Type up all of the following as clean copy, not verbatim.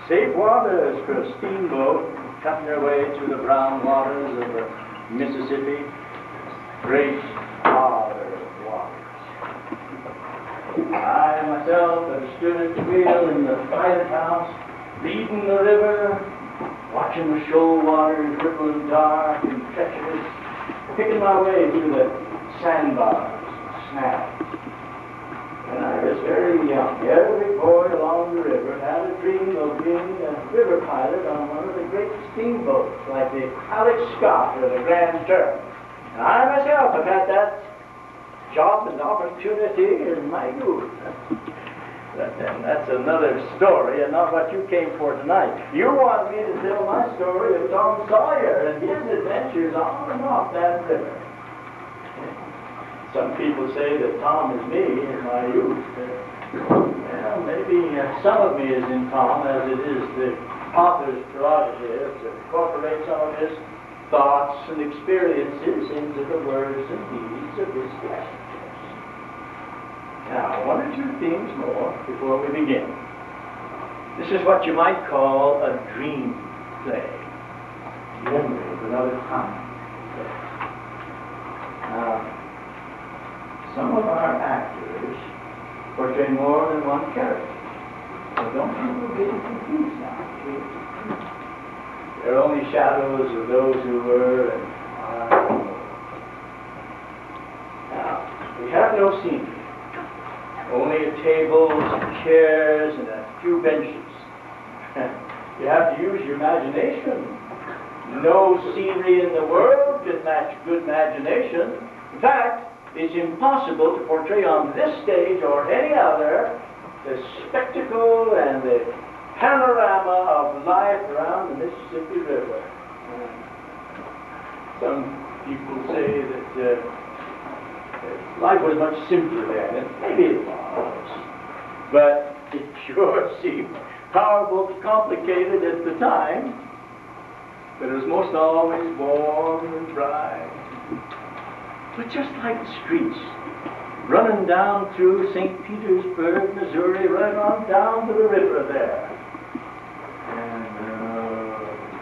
Safe waters for a steamboat cutting their way through the brown waters of the Mississippi. Great hard waters. I myself have stood at the wheel in the pilot house, leading the river, watching the shoal waters rippling dark and treacherous, picking my way through the sandbars and snags. When I was very young, every boy along the river had a dream of being a river pilot on one of the great steamboats, like the Alex Scott or the Grand Turk. And I myself have had that job and opportunity in my youth. But then that's another story and not what you came for tonight. You want me to tell my story of Tom Sawyer and his adventures on and off that river. Some people say that Tom is me in my youth. Well, maybe some of me is in Tom, as it is the author's prerogative to incorporate some of his thoughts and experiences into the words and deeds of his passengers. Now, one or two things more before we begin. This is what you might call a dream play. Memory of another time. Now, some of our actors portray more than one character. So don't people get confused now. They're only shadows of those who were and are. Now, we have no scenery. Only tables, chairs, and a few benches. You have to use your imagination. No scenery in the world can match good imagination. In fact, it's impossible to portray on this stage or any other the spectacle and the panorama of life around the Mississippi River. Some people say that life was much simpler then, and maybe it was, but it sure seemed powerful, complicated at the time, but it was most always warm and dry. But just like the streets, running down through St. Petersburg, Missouri, right on down to the river there. And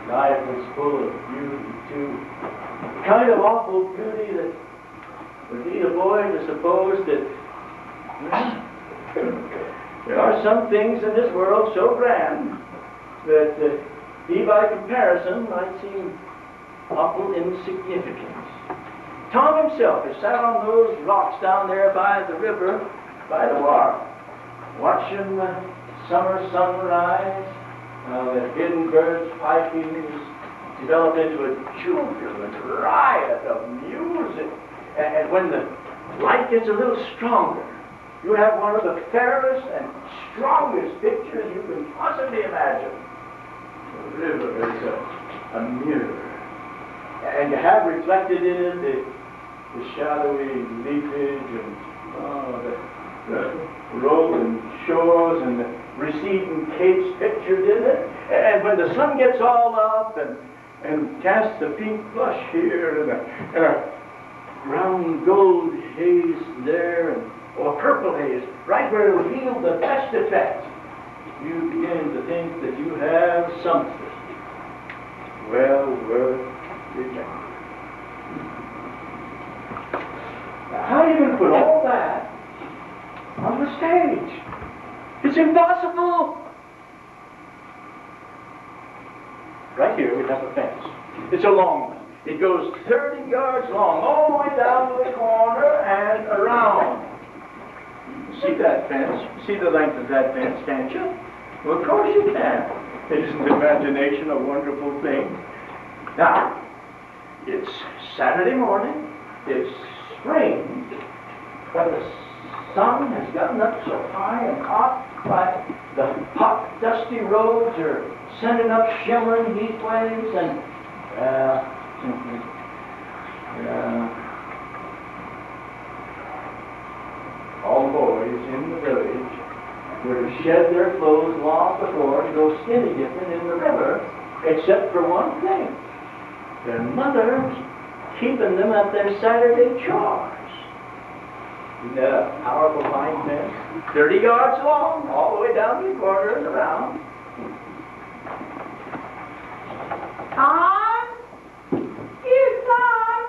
life was full of beauty, too. The kind of awful beauty that would lead a boy to suppose that there are some things in this world so grand that he, by comparison, might seem awful insignificant. Tom himself has sat on those rocks down there by the river, by the wharf, watching the summer sunrise Now the hidden birds piping is developed into a jubilant riot of music. And when the light gets a little stronger, you have one of the fairest and strongest pictures you can possibly imagine. The river is a mirror. And you have reflected in it the shadowy leafage and the rolling shores and the receding capes pictured in it. And when the sun gets all up and casts a pink flush here and a brown gold haze there or purple haze right where it will yield the best effect, you begin to think that you have something well worth remembering. Now, how are you going to put all that on the stage? It's impossible. Right here we have a fence. It's a long one. It goes 30 yards long, all the way down to the corner and around. See that fence? See the length of that fence, can't you? Well, of course you can. Isn't imagination a wonderful thing? Now, it's Saturday morning. It's spring. But the sun has gotten up so high and hot, but the hot, dusty roads are sending up shimmering heat waves and, all the boys in the village would have shed their clothes long before to go skinny dipping in the river, except for one thing. Their mothers keeping them at their Saturday chores. Isn't that a powerful fine fence? 30 yards long, all the way down to the corner and around. Tom? You, Tom?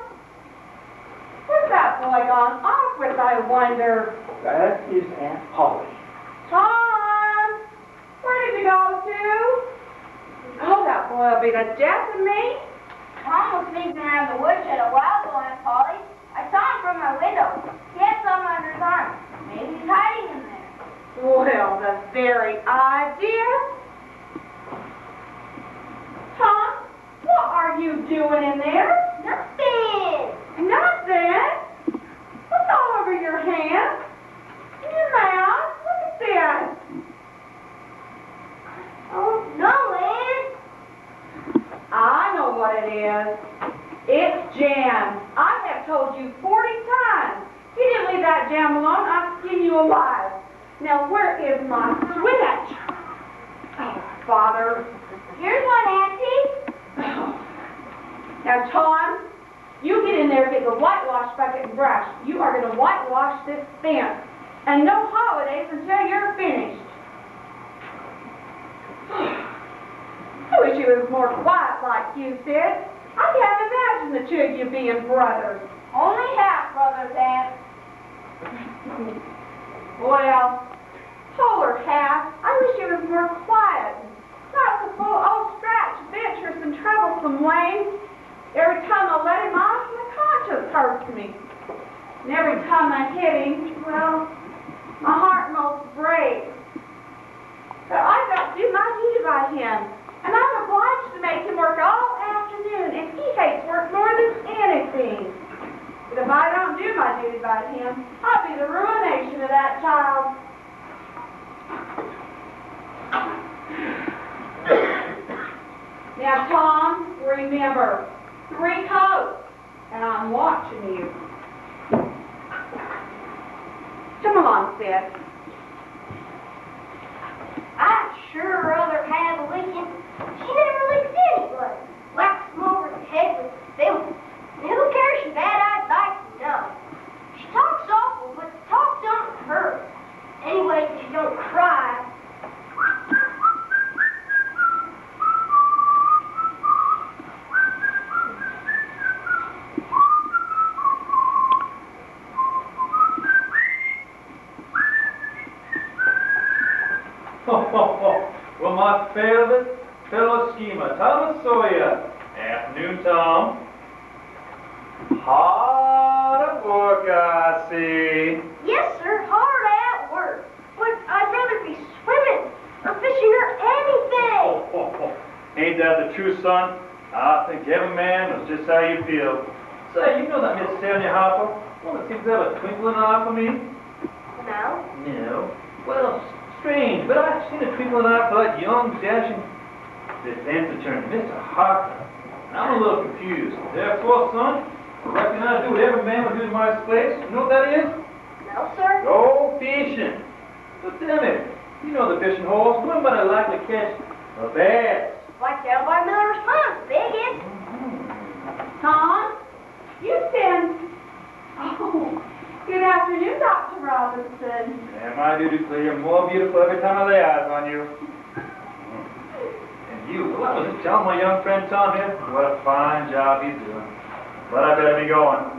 Where's that boy gone off with, I wonder? That is Aunt Polly. Tom? Where did you go to? Oh, that boy will be the death of me. Tom was sneaking around the woodshed a while ago, Aunt Polly. I saw him from my window. He had something under his arm. Maybe he's hiding in there. Well, the very idea. Tom, what are you doing in there? Nothing. Nothing? What's all over your hands? In your mouth? Look at this. Oh, no, Ann. I know what it is. It's jam. I have told you 40 times. If you didn't leave that jam alone, I'd skin you alive. Now, where is my switch? Oh, Father. Here's one, Auntie. Oh. Now, Tom, you get in there and get the whitewash bucket and brush. You are going to whitewash this fence. And no holidays until you're finished. I wish you was more quiet like you, Sid. I can't imagine the two of you being brothers. Only half brothers, Aunt. Well, whole or half, I wish you was more quiet. Not so full of old scratch, adventurous, and troublesome ways. Every time I let him off, my conscience hurts me. And every time I hit him, well, my heart most breaks. But I've got to do my duty by him. And I'm obliged to make him work all afternoon, and he hates work more than anything. But if I don't do my duty by him, I'll be the ruination of that child. Now, Tom, remember, 3 coats, and I'm watching you. Come along, Sid. I'd sure rather have a licking. She never licks anybody. Whacks them over the head with the filth. And who cares if bad-eyed bites and dumb? She talks awful, but the talk don't hurt. Anyway, she don't cry. Well, my favorite fellow schemer, Thomas Sawyer. Afternoon, Tom. Hard at work, I see. Yes, sir, hard at work. But I'd rather be swimming or fishing or anything. Ain't that the truth, son? I think every man knows just how you feel. Say, you know that Miss Sonia Harper? One that seems to have a twinkle in her eye for me? No. No. Well, strange, but I've seen a twinkle in her eye for that young, dashing defense attorney, Mr. Harper. I'm a little confused. Therefore, son, I reckon I'd do what every man would do in my place. You know what that is? No, sir. Go fishing. But damn it, you know the fishing holes. When might I likely catch a bass? Like down by Miller's Pond, biggest. Tom, you've been... Oh, good afternoon, Dr. Robinson. And my duty clear, you're more beautiful every time I lay eyes on you. And you, well, I was just telling my young friend Tom here what a fine job he's doing. But I better be going.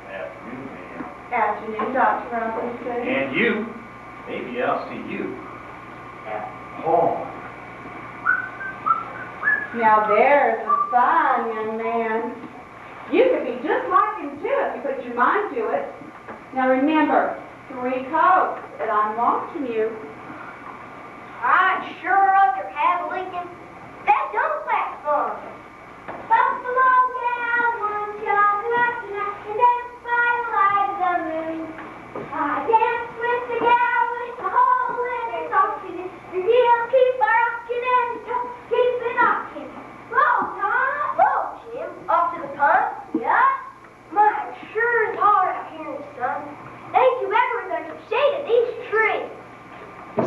Afternoon, ma'am. Afternoon, Dr. Robinson. And you, maybe I'll see you at home. Now there's a fine young man. You could be just like him too if you put your mind to it. Now remember, 3 coats, and I'm watching you. I'd sure rather have Lincoln. That don't last long. Buffalo gal, one shot, and dance by the light of the moon. I dance with the gal with the hole in her sauciness, and he'll keep a rockin' and keep it knockin'. Whoa, Tom! Whoa, Jim. Off to the pond? Yeah. My, it sure is hard out here in the sun. Ain't you ever in the shade of these trees?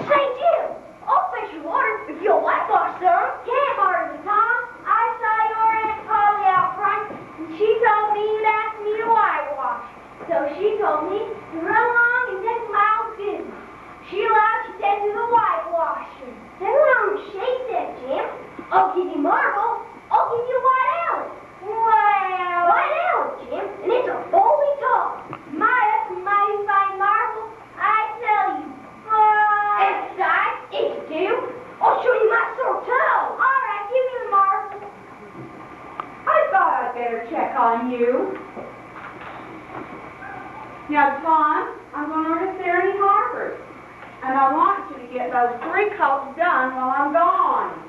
Say, Jim, I'll fetch you water if you'll whitewash some. Can't hardly, Tom. I saw your Aunt Polly out front, and she told me you'd ask me to whitewash. So she told me to run along and tend to my own business. She allowed you to tend to the whitewasher. Then around the shade then, Jim. I'll give you marble. I'll give you white Allen. Well, white Allen, Jim, and it's a fully tall. My, that's a mighty fine marble, I tell you. And besides, if you do, I'll show you my sore toe. All right, give me the marble. I thought I'd better check on you. Now, Tom, I'm going over to Sarah Harper's, and I want you to get those 3 coats done while I'm gone.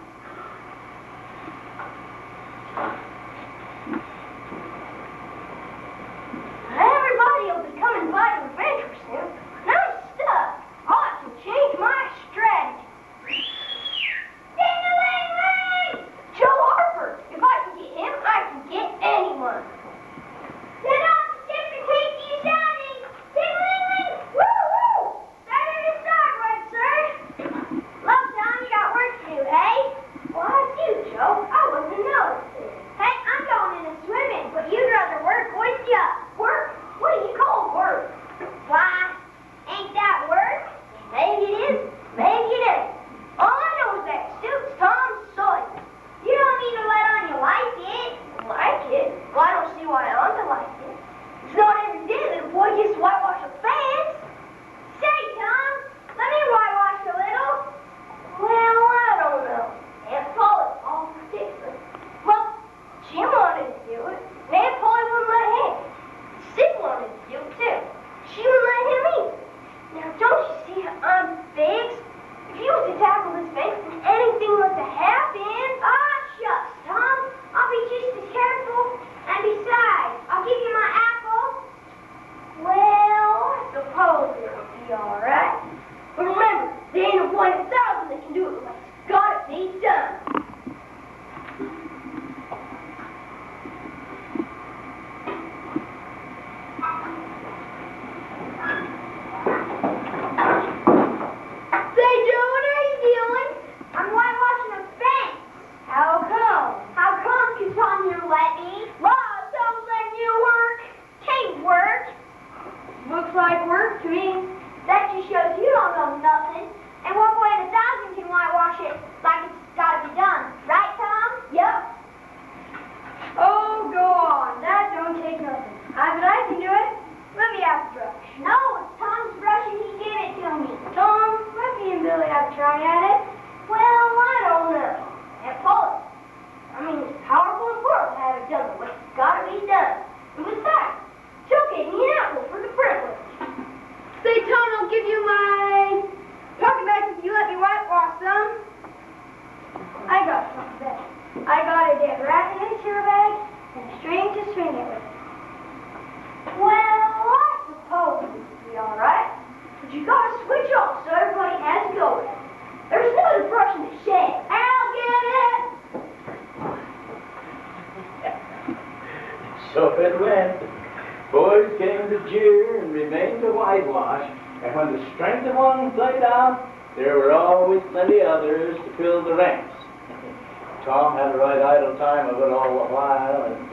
Everybody will be coming by to adventure soon. Nice stuff. I'll have to change my strategy. Ding-a-ling-ling! Joe Harper. If I can get him, I can get anyone. Get on the tip and keep you shining. Ding-a-ling-ling! Woo-woo! Better to start with, sir. Love, Tom, you got work to So it went. Boys came to jeer and remained to whitewash, and when the strength of one played out, there were always plenty others to fill the ranks. Tom had a right idle time of it all the while, and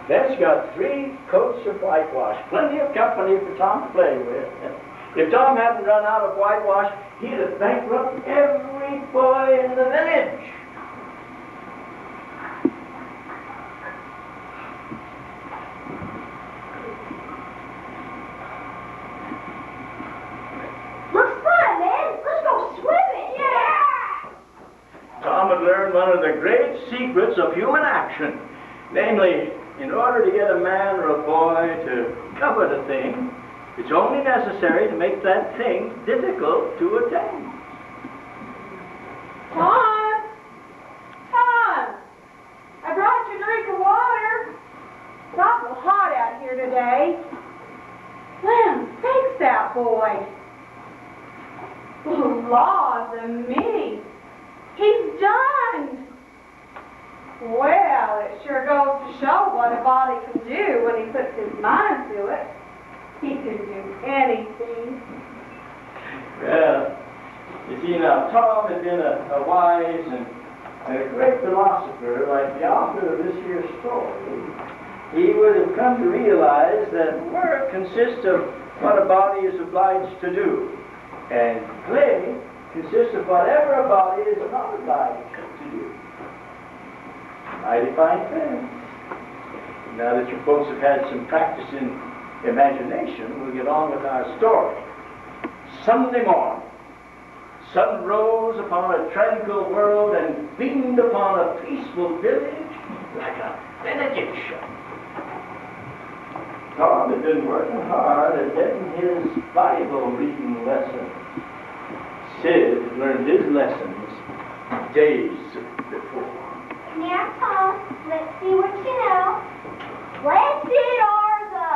then she got 3 coats of whitewash, plenty of company for Tom to play with. If Tom hadn't run out of whitewash, he'd have bankrupted every boy in the village. Looks fun, man. Let's go swimming. Yeah! Tom had learned one of the great secrets of human action. Namely, in order to get a man or a boy to covet a thing, it's only necessary to make that thing difficult to attain. Tom! Tom! I brought you a drink of water. It's awful hot out here today. Slim, thanks that boy. Oh, laws of me. He's done. Well, it sure goes to show what a body can do when he puts his mind to it. He can do anything. Well, you see now, Tom had been a wise and a great philosopher like the author of this here story. He would have come to realize that work consists of what a body is obliged to do, and play consists of whatever a body is not obliged to do. Mighty fine thing. Now that you folks have had some practice in imagination, we'll get on with our story. Sunday morning, sun rose upon a tranquil world and beamed upon a peaceful village like a benediction. Tom had been working hard at getting his Bible reading lesson. Sid had learned his lessons days before. Now, Tom, let's see what you know. Blessed are the,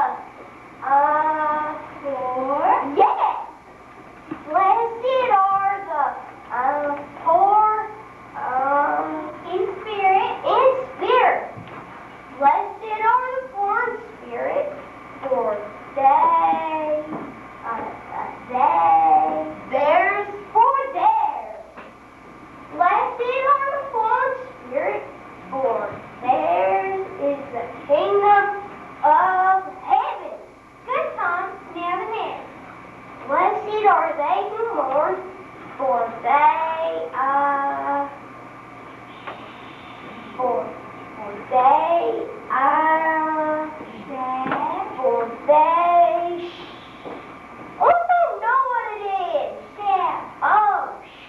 poor. Yes! Blessed are the, poor, in spirit. In spirit. Blessed are the poor in spirit, for theirs, for theirs. Blessed are the poor in spirit, for theirs is the kingdom of heaven. Good, Tom. Now the next. Blessed are they who mourn, for they shall oh, don't know what it is.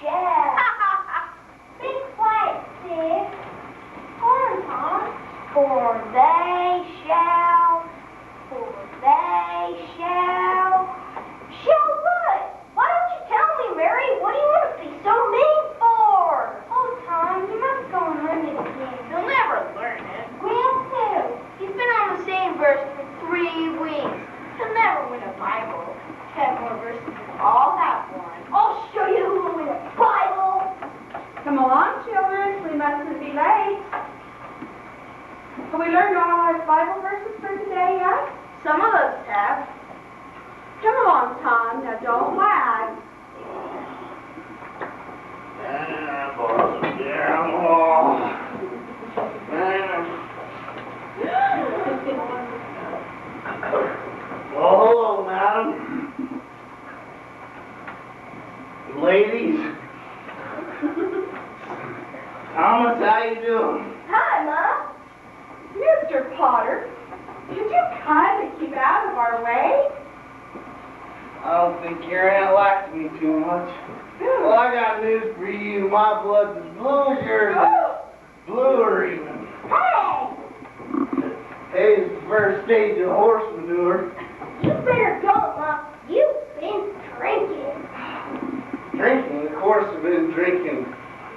Shall. Be quiet, Sid. Hold on, Tom. For they shall what? Why don't you tell me, Mary? What do you want to be so mean for? Oh, Tom, you must go and learn it again. He'll never learn it. Well, too. He's been on the same verse for 3 weeks. He'll never win a Bible. 10 more verses and I'll have one. I'll show you who will win a Bible. Come along, children. We mustn't be late. Have we learned all our Bible verses for today yet? Some of us have. Come along, Tom. Now don't lag. Well, hello, madam. Ladies. Thomas, how you doing? Hi, Mom. Mr. Potter, could you kindly keep out of our way? I don't think your aunt likes me too much. Well, I got news for you. My blood's as blue as yours, bluer even. Hey! Hey, it's the first stage of horse manure. You better go, Mom. You've been drinking. Drinking? Of course I've been drinking.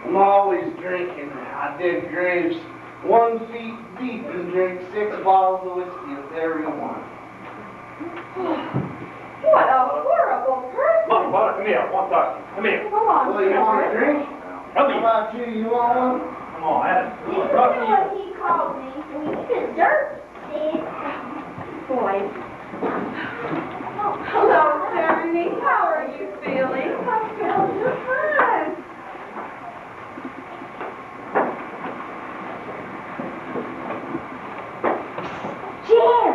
I'm always drinking. I dig graves 1 feet deep and drink 6 bottles of whiskey with every one. What a horrible person. Potter, come here. One talk. Come here. Come on, Well, you want a drink? Come How here. about you? You want one? Come on, Adam. You know what he called me? Dessert. Sis. Boys. Hello, Jeremy. How are you feeling? I feel just fine. Jim!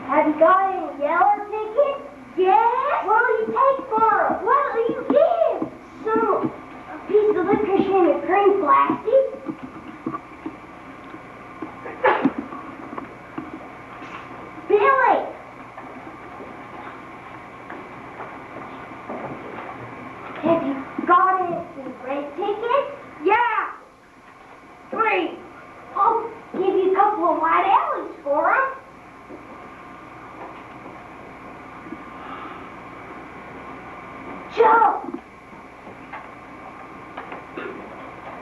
Have you got any yellow tickets? Yes. What will you take for 'em? What will you give? A piece of licorice in a green plastic. Billy! Have you got any red tickets? Yeah. 3. I'll give you a couple of white alleys for 'em. Joe!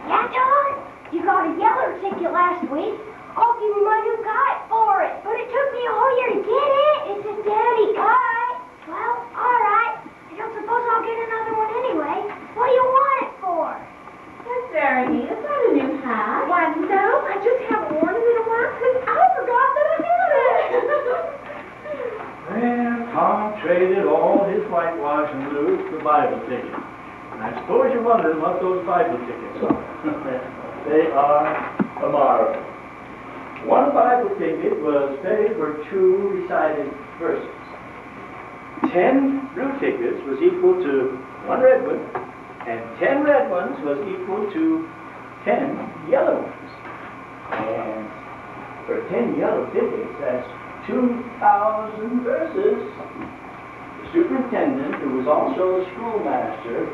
Yeah, John? You got a yellow ticket last week. I'll give you my new kite for it. But it took me a whole year to get it. It's a daddy kite. Well, all right. I don't suppose I'll get another one anyway. What do you want it for? Yes, Jeremy. Is that a new hat? Why, no. I just haven't worn it in a while because I forgot that I had it. Well, Tom traded all his whitewash and lose for Bible tickets. And I suppose you're wondering what those Bible tickets are. They are a marvel. One Bible ticket was paid for 2 recited verses. 10 blue tickets was equal to 1 red one, and 10 red ones was equal to 10 yellow ones. And for 10 yellow tickets, that's 2,000 verses. The superintendent, who was also the schoolmaster,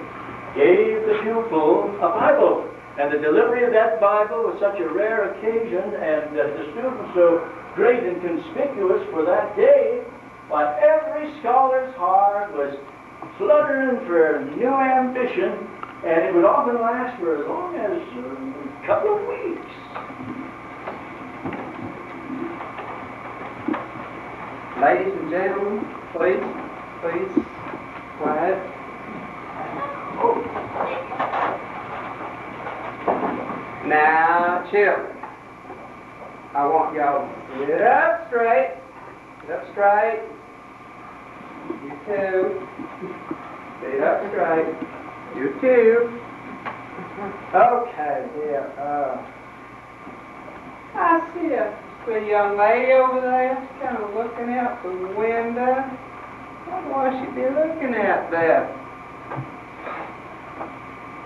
gave the pupil a Bible. And the delivery of that Bible was such a rare occasion, and the students so great and conspicuous for that day, why every scholar's heart was fluttering for new ambition, and it would often last for as long as a couple of weeks. Ladies and gentlemen, please, quiet. Now, children, I want y'all to sit up straight. Sit up straight. You too. Sit up straight. You too. Okay, here, I see a pretty young lady over there, kind of looking out the window. What should she be looking at there?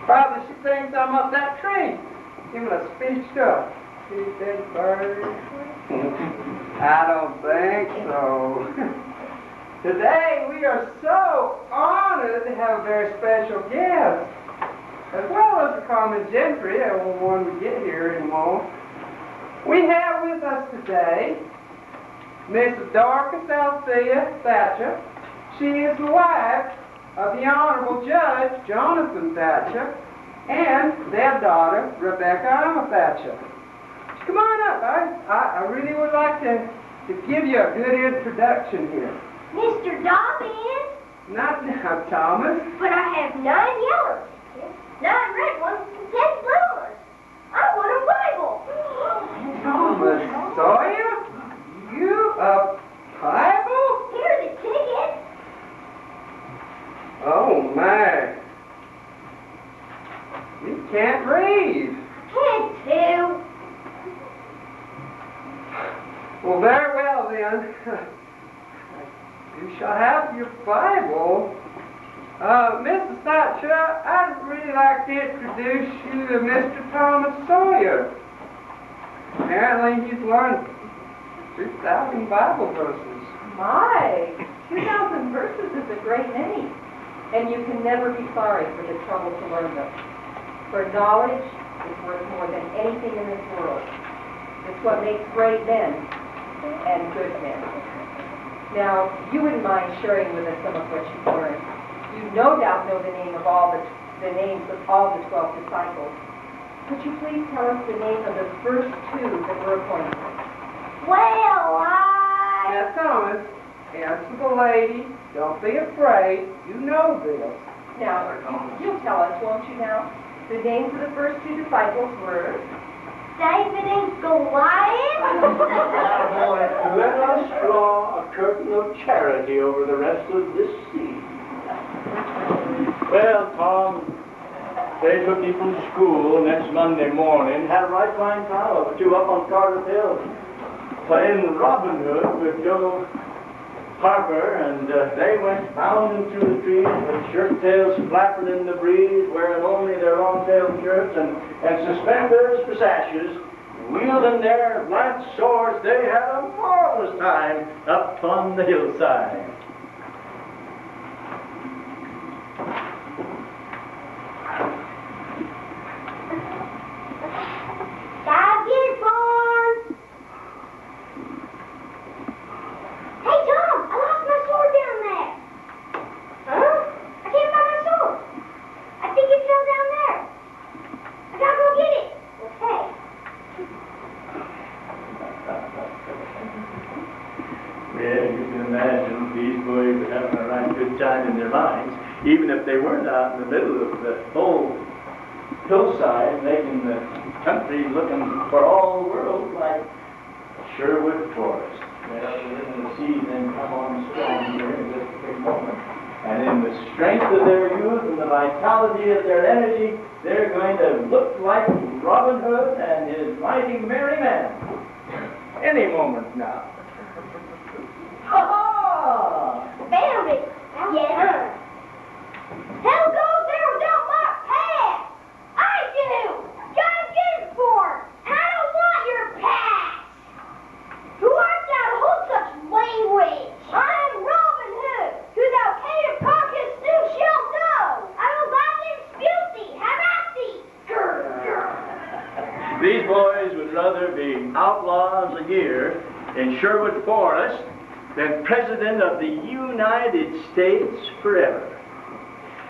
Probably she thinks I'm up that tree, giving a speech to a big bird. I don't think so. Today we are so honored to have a very special guest, as well as the common gentry, when we get here anymore. We have with us today Mrs. Dorcas Althea Thatcher. She is the wife of the Honorable Judge Jonathan Thatcher and their daughter Rebecca Alma Thatcher. Come on up. I really would like to give you a good introduction here. Mr. Dobbins? Not now, Thomas. But I have 9 yellow tickets, 9 red ones, and 10 blue ones. I want a Bible. Thomas Sawyer? You a Bible? Here are the tickets. Oh, my. You can't read. I can too. Well, very well then. You shall have your Bible. Mrs. Thatcher, I'd really like to introduce you to Mr. Thomas Sawyer. Apparently he's learned 2,000 Bible verses. My, 2,000 verses is a great many, and you can never be sorry for the trouble to learn them. For knowledge is worth more than anything in this world. It's what makes great men and good men. Now, you wouldn't mind sharing with us some of what you've learned. You no doubt know the names of all the 12 disciples. Could you please tell us the name of the first 2 that were appointed? Well, Now, Thomas, answer the lady. Don't be afraid. You know this. Now, you'll tell us, won't you now? The names of the first 2 disciples were? David and Goliath? Boy, let us draw a curtain of charity over the rest of this scene. Well, Tom, they took me from school next Monday morning, had a right fine time of two up on Carter's Hill, playing Robin Hood with Joe Harper, and they went bounding through the trees with shirt tails flapping in the breeze, wearing only their long-tailed shirts and suspenders for sashes, wielding their lance swords. They had a marvelous time up on the hillside. Gotta get it, Barn. Hey, Tom, I lost my sword down there. Huh? I can't find my sword. I think it fell down there. I gotta go get it. Okay. Well, you can imagine these boys were having a right good time in their minds, even if they weren't out in the middle of the whole hillside, making the country looking for all the world like Sherwood Forest. Well, we're going to see them come on strong here in just a quick moment. And in the strength of their youth and the vitality of their energy, they're going to look like Robin Hood and his mighty merry men. Any moment now. Ha-ha! Found it. Yes. Hell goes there without my pass. I do. Gotta get it for him. I don't want your pass. Who art thou to hold such language? I am Robin Hood, who thou canst carcass soon shall know. I will gladly dispute thee. Have at thee. These boys would rather be outlaws a year in Sherwood Forest than President of the United States forever.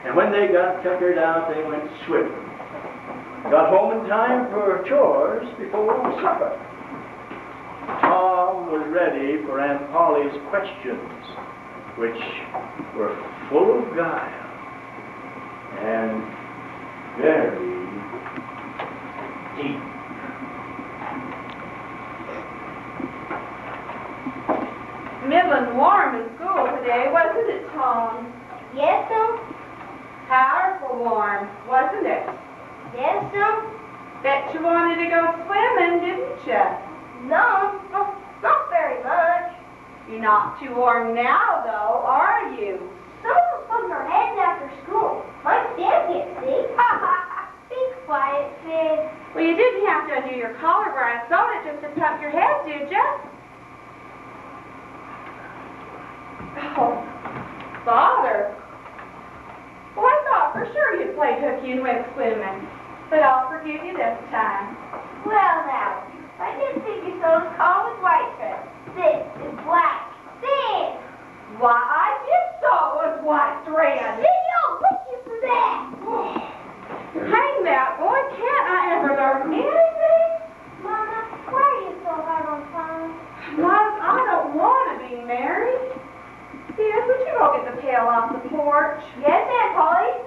And when they got tuckered out, they went swimming. Got home in time for chores before supper. Tom was ready for Aunt Polly's questions, which were full of guile and very deep. Middling warm in school today, wasn't it, Tom? Yes, sir. Powerful warm, wasn't it? Yes, sir. Bet you wanted to go swimming, didn't you? No, not very much. You're not too warm now, though, are you? Some of us put our heads after school. My dad can't see. Be quiet, Sid. Well, you didn't have to undo your collar where I sewed it just to tuck your head, did you? Oh, Father. Well, I thought for sure you'd play hooky and went swimming. But I'll forgive you this time. Well, now, I didn't think you saw us call with white thread. This is black. Sid! Why, I did saw it was white thread. Sid, I'll whip you for that. Hang that, boy. Can't I ever learn anything? Mama, why are you so hard on Tom? Mom, I don't want to be married. Sid, would you go get the pail off the porch? Yes, Aunt Polly.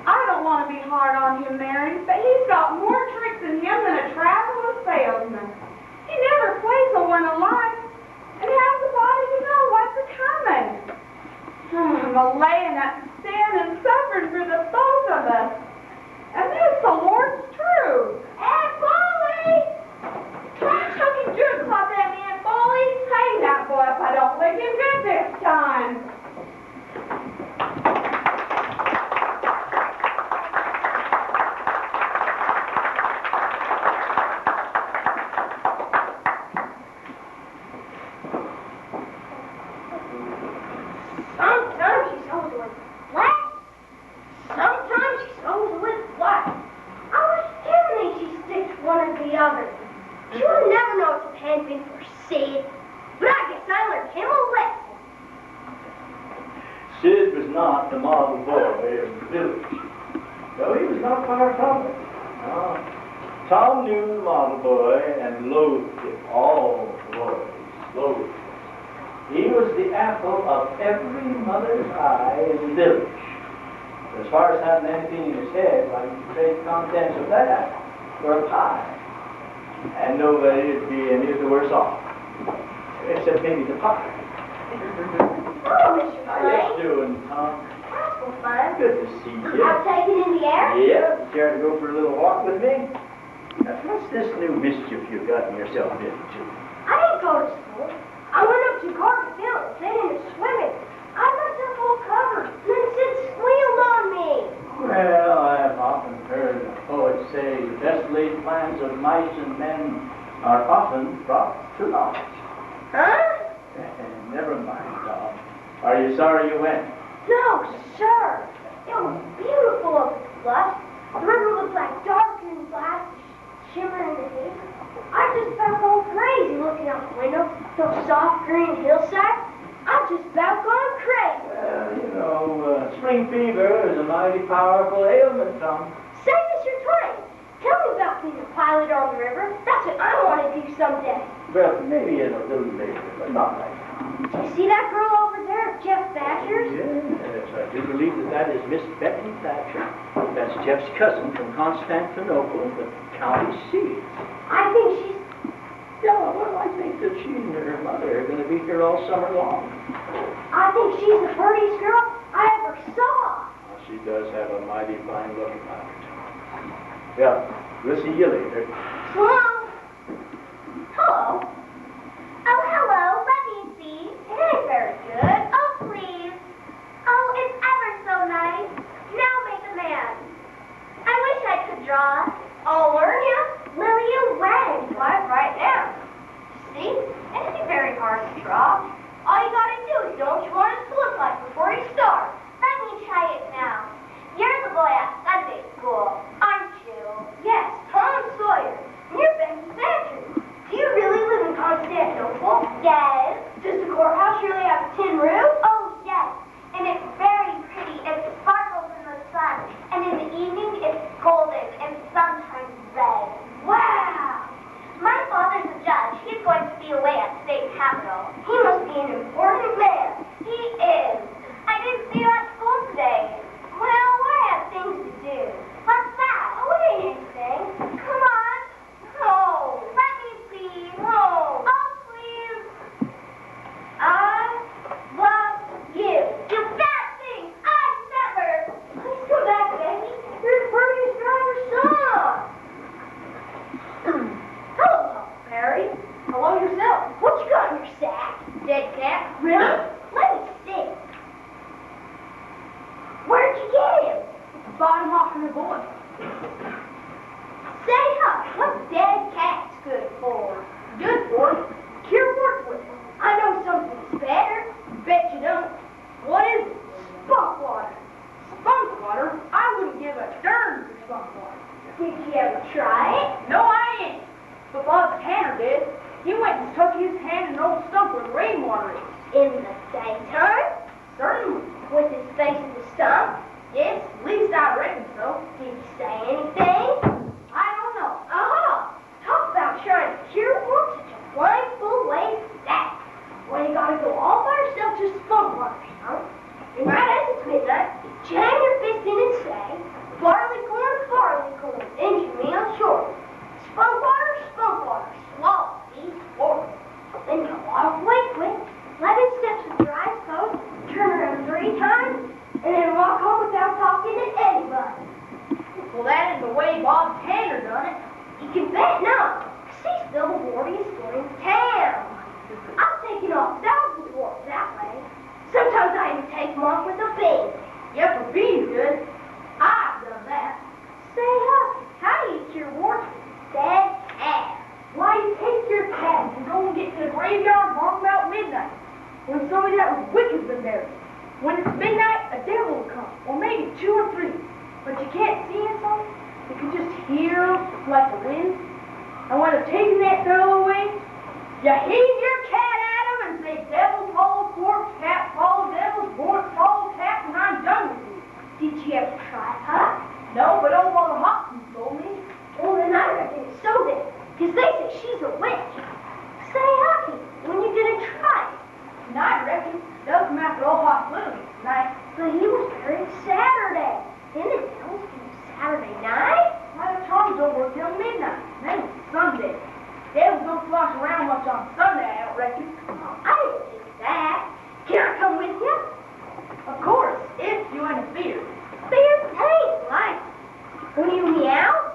I don't want to be hard on him, Mary, but he's got more tricks in him than a traveling salesman. He never plays a one alive, and how's the body to know what's a-coming? I'm laying that sin and suffering for the both of us. And that's the Lord's truth. Aunt Polly! Chucking Jew caught that man, Foley. Hang that boy if I don't lick him good this time. Sometimes she sews with black. Sometimes she sews with white. I was telling she sticks one or the other. She would never know what to hand me for Sid. But I guess I learned him a lesson. Sid was not the model boy of the village, though he was not far from it. No. Tom knew the model boy and loathed him. All boys loathed him. He was the apple of every mother's eye in the village. As far as having anything in his head, why, you can trade the contents of that for a pie. And nobody would be any the worse off. Except maybe the pie. Hello, Mr. How you Frank. doing, Tom? That's so fun. Good to see you. I'll take it in the air. Yeah, care to go for a little walk with me? Now, what's this new mischief you've gotten yourself into? I didn't go to school. I went up to Garden Hill and then into swimming. I myself all covered, and then Sid squealed on me. Well, I've often heard a poet say the best laid plans of mice and men are often brought to knowledge. Huh? Never mind, Tom. Are you sorry you went? No, sir. It was beautiful up at the bluff. The river looked like dark and black, shimmering in the heat. I just felt all crazy looking out the window, those soft green hillsides. I just about gone crazy. Well, you know, spring fever is a mighty powerful ailment, Tom. Say, Mr. Twain, tell me about being a pilot on the river. That's what I want to do someday. Well, maybe a little later, but not right now. You see that girl over there, Jeff Thatcher's? Yes, I do believe that is Miss Betty Thatcher. That's Jeff's cousin from Constantinople, the county seat. I think she's... Yeah, well, I think that she and her mother are going to be here all summer long. I think she's the prettiest girl I ever saw. Well, she does have a mighty fine look about her, Tom. Yeah, we'll see you later. Hello? Hello? Oh, hello. Let me see. It ain't very good. Oh, please. Oh, it's ever so nice. Now make a man. I wish I could draw. I'll learn you. Will you? When? Why, right now. See? It isn't very hard to draw. All you gotta do is know what you want it to look like before you start. Let me try it now. You're the boy at Sunday school, aren't you? Yes, Tom Sawyer. And you're Becky Thatcher. Do you really live in Constantinople? Yes. Does the courthouse really have a tin roof? Oh, yes. And it's very pretty. It sparkles in the sun. And in the evening, it's golden and sometimes red. Wow. My father's a judge. He's going to be away at state capitol. He must be an important man. He is. I didn't see you at school today. Well, I have things to do. What's that? Oh, it ain't anything. Come on. No. Let me see. No. Oh, please. I love you. You bad thing. I never. Please come back, Becky. You're the prettiest girl I ever saw. Hello, Perry. Hello yourself. What you got in your sack? Dead cat. Really? Let me see. Where'd you get him? Bottom off your boy. Say, huh, what's dead cats good for? Good for? Cure work with. I know something's better. Bet you don't. What is it? Spunk water. Spunk water? I wouldn't give a darn for spunk water. Did you ever try it? No, I ain't. But Bob Tanner did. He went and stuck his hand in an old stump where the rainwater is. In the daytime? Certainly. With his face in the stump? Yes, at least I reckon so. Did he say anything? I don't know. Aha! Talk about trying to cure work such a flying full waste as that. Well, you gotta go all by yourself to spunk water, son. And right as it's midnight, you jam your fist in and say, barley corn, injure me on shore. Spunk water, swallow these words. Then you walk away quick, 11 steps of dry coast, turn around 3 times, and then walk home without talking to anybody. Well, that is the way Bob Tanner done it. You can bet not. He's still the warmiest going to town. I've taken off thousands of walks that way. Sometimes I even take them off with a bee. Yep, a bee's good. I've done that. Say, how do you cure warts? Dead cat. Why, you take your cat and go and get to the graveyard long about midnight, when somebody that was wicked's been buried. When it's midnight, a devil will come, or maybe 2 or 3. But you can't see it, son. You can just hear like the wind. And when they're taking that fellow away, you heave your cat at him and say, devil follow corpse, cat follow devil, corpse follow cat, and I'm done with you. Did you ever try, huh? No, but old Mother Hopkins told me. Well, then I reckon it's so then, because they say she's a witch. Say, Hucky, when you gonna try it? And I reckon they'll come after old Hot Blue tonight. But he was buried Saturday. you and a beard. Beard taste, right? When you meow?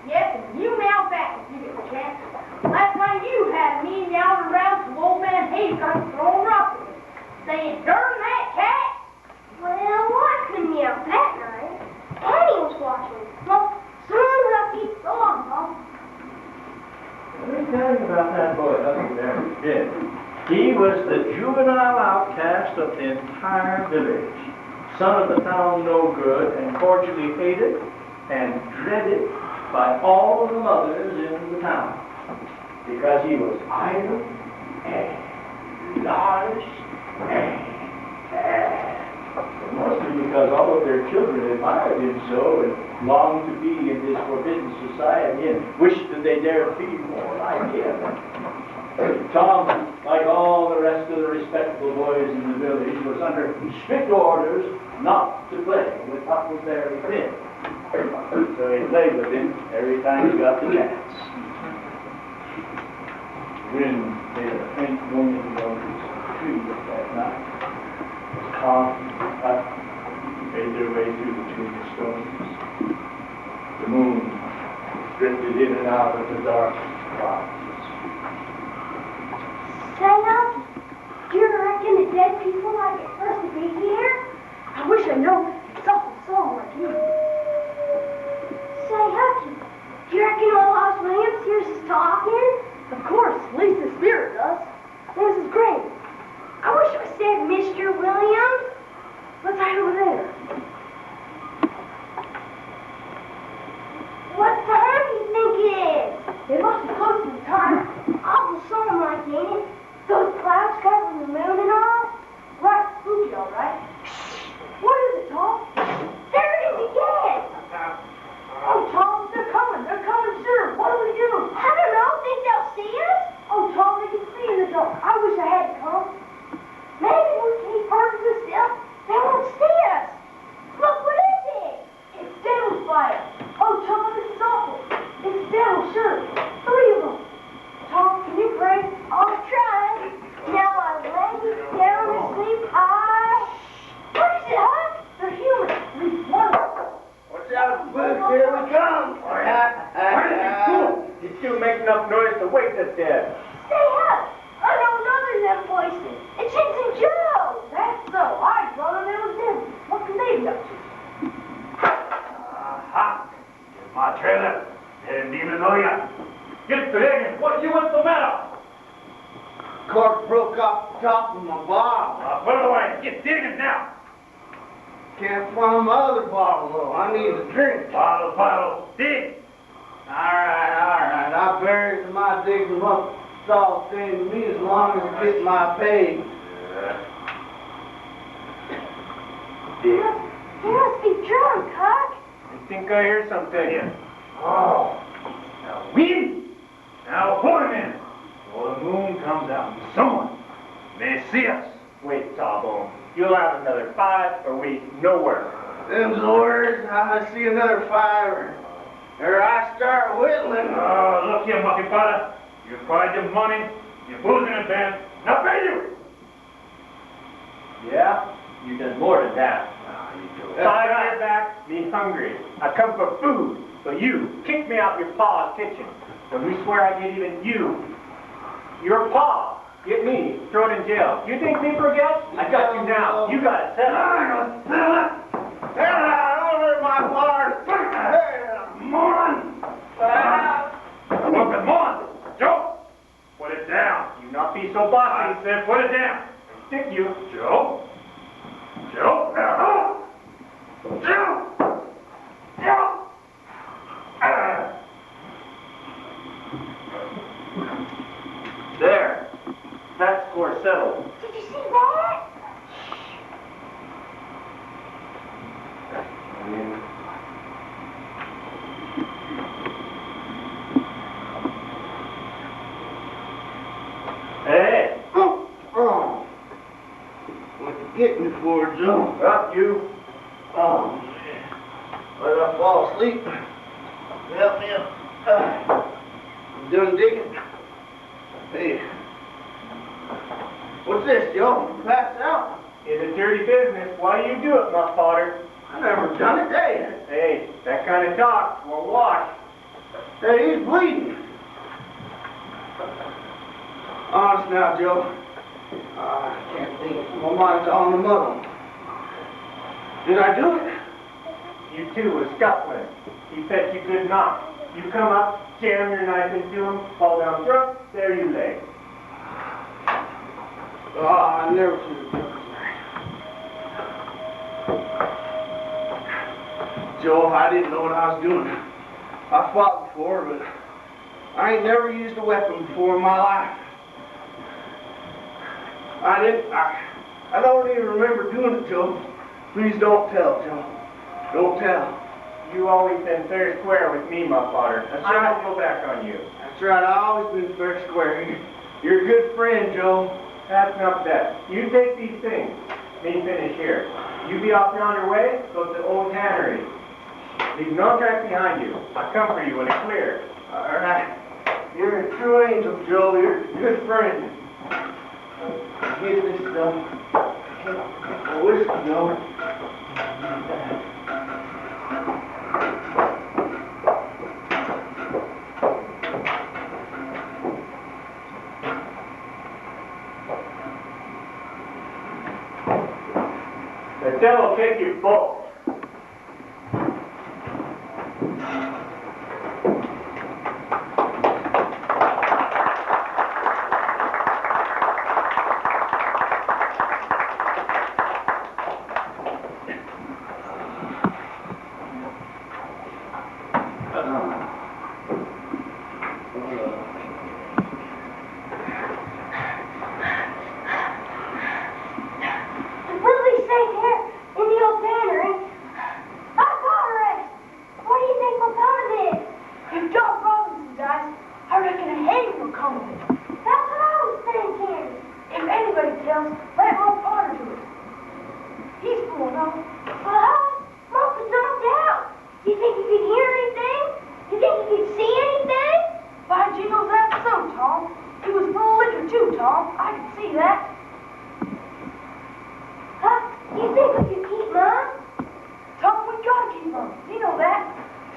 Yes, and you meow back if you get the chance. Last time you had me meowing around to old man Hayes got thrown rocks at me, saying, darn that cat! Well, I couldn't meow that night. Annie was watching. Well, soon Lucky, go on, Mom. Let me tell you about that boy, Huckleberry Finn. He was the juvenile outcast of the entire village. Son of the town no good, and cordially hated and dreaded by all of the mothers in the town. Because he was idle and large and mostly because all of their children admired him so and longed to be in this forbidden society and wished that they dared be more like him. Tom, like all the rest of the respectable boys in the village, was under strict orders not to play with Huckleberry Finn. So he played with him every time he got the chance. The wind made a faint moaning over his tree that night. Calm up, made their way through between the stones. The moon drifted in and out of the dark clouds. Say, Lucky, do you reckon the dead people like it for us to be here? I wish I know it's awful song like you. Say, Lucky, do you reckon old House Williams hears us talking? Of course, at least the spirit does. This is great. I wish we said Mr. Williams. What's that over there? What time do you think it is? It must be close to the time. Awful storm like, ain't it? Those clouds covering the moon and all? Right, spooky, all right. What is it, Tom? There it is again! Oh, Tom, they're coming. They're coming soon. What do we do? I don't know. Think they'll see us? Oh, Tom, they can see in the dark. I wish I hadn't come. Maybe we keep perfectly still. They won't see us. Look, what is it? It's devil's fire. Oh, Tom, this is awful. It's devil, sure. 3 of them. Tom, can you pray? I'll try. Now I lay you down to sleep. What is it, huh? They're human. At least one of them. Watch out, Boots, here we come. You still make enough noise to wake us dead. Stay up. I know another of them voices. It's Hinks and Joe. That's so. I thought they was dead. What can they be up to? Aha! Get my trailer. Didn't even know ya. Get the egg. What you want the matter? Cork broke off the top of my bottle. Put it away. Get digging now. Can't find my other bottle, though. I need a drink. Bottle. Dig. All right. I buried them. I dig them up. It's all the same to me as long as I get my pay. You must be drunk, Huck. I think I hear something. Oh. Now wind. Now hold him in. Before the moon comes out and someone may see us. Wait, Sawbone. You'll have another 5 or we nowhere. Them's the words. I see another 5 or I start whittling. Oh, look here, mucky potter. You cried your money, you're boozing it, Ben. Now pay you! Yeah? You done more than that. 5 years back, me hungry. I come for food, so you kicked me out your pa's kitchen. And we swear I get even you. Your pa, get me, thrown in jail. You think me forget? I got you now. You got it settled. I'm gonna sell it. Don't hurt my heart. Moron. Look at Mon! Joe! Put it down. You not be so bossy. I said put it down. Stick you. Joe? Joe? There. That score settled. Did you see that? Hey! Oh. What you get me for, Joe? Up you. Oh, man. Let I fall asleep. Help me up. I'm done digging. Hey. What's this, Joe? You passed out? It's a dirty business. Why do you do it, Muff Potter? I never done it, Dad. Hey, that kind of talk won't wash. Hey, he's bleeding. Honest now, Joe. I can't think. My mind's all in the muddle. Did I do it? You two was scuffling. He said you could not. You come up, jam your knife into him, fall down drunk, there you lay. Oh, I never should have done it. Joe, I didn't know what I was doing. I fought before, but I ain't never used a weapon before in my life. I don't even remember doing it, Joe. Please don't tell, Joe. Don't tell. You always been fair square with me, Muff Potter. That's I right. won't go back on you. That's right, I always been fair square. You're a good friend, Joe. That's enough of that. You take these things. Me finish here. You be off yonder way, go to the old tannery. Leave no tracks behind you. I'll come for you when it's clear. All right. You're a true angel, Joe. You're a good friend. Get this done. Whiskey, Joe. The devil take you both. What did they say there in the old tannery? I got arrested. What do you think will come of this? If John Robinson dies, I reckon a hanging will come of it. That's what I was thinking. If anybody tells, let Mom Potter do it. He's full of Well, Mom was knocked out. Do you think he could hear anything? Do you think he could see anything? By jingles, that's so, Tom. He was full of liquor too, Tom. I can see that. Huh? You think we could keep Mom? Tom, we gotta keep Mom. You know that.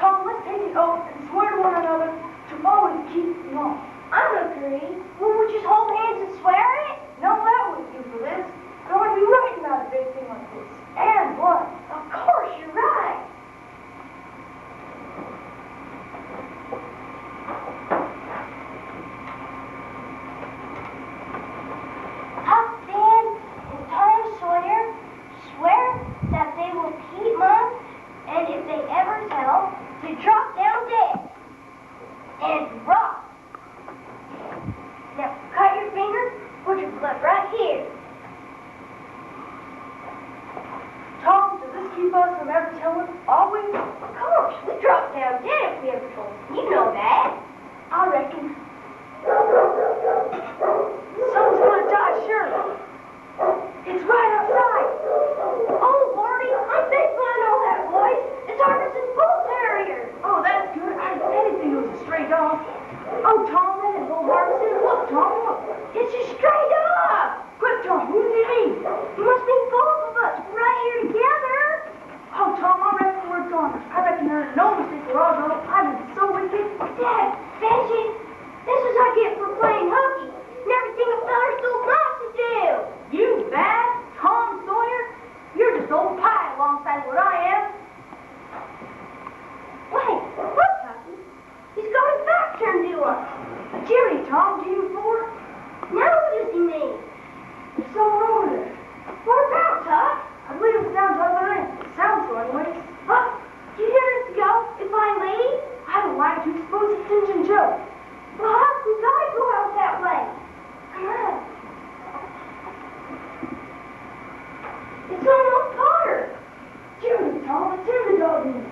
Tom, let's take an oath and swear to one another to always keep Mom. I agree. Will we just hold hands and swear it? No, that wouldn't do for this. There would be writing about a big thing like this. And blood. Of course, you're right. Huck, Dan, and Tom Sawyer swear that they will keep Mom, and if they ever tell, to drop down dead and rot. Now, cut your finger, put your blood right here. Tom, does this keep us from ever telling? Always? Of course, we drop down dead if we ever told. You know that. I reckon. Someone's gonna die, surely. It's right outside. Oh, Lordy, I think I know that voice. It's Arnerson's bull terrier. Oh, that's good. I didn't think it was a stray dog. Oh, Tom, that is old Arneson. Look, Tom, look. It's a stray dog. Quick, Tom, who does he mean? It must be both of us. We're right here together. Oh, Tom, I reckon we're goners. I reckon there's no mistake where I'll go. I've been so wicked. Dad, Benji, this is what I get for playing hooky. And everything a feller's told not to do. You bad? Tom Sawyer? You're just old pie alongside what I am. Wait, look, Hucky. He's got his back turned to us. Jerry, Tom, do you four? Now what does he mean? There's someone over there. Whereabouts, Huck? I believe it's down the other end. It sounds so anyways. Huck, do you hear us go if I leave? I don't like to suppose it's Injun Joe. Well, Huck, we gotta go out that way. Come on. It's almost Potter. Jimmy, Tom, it's in the dog unit.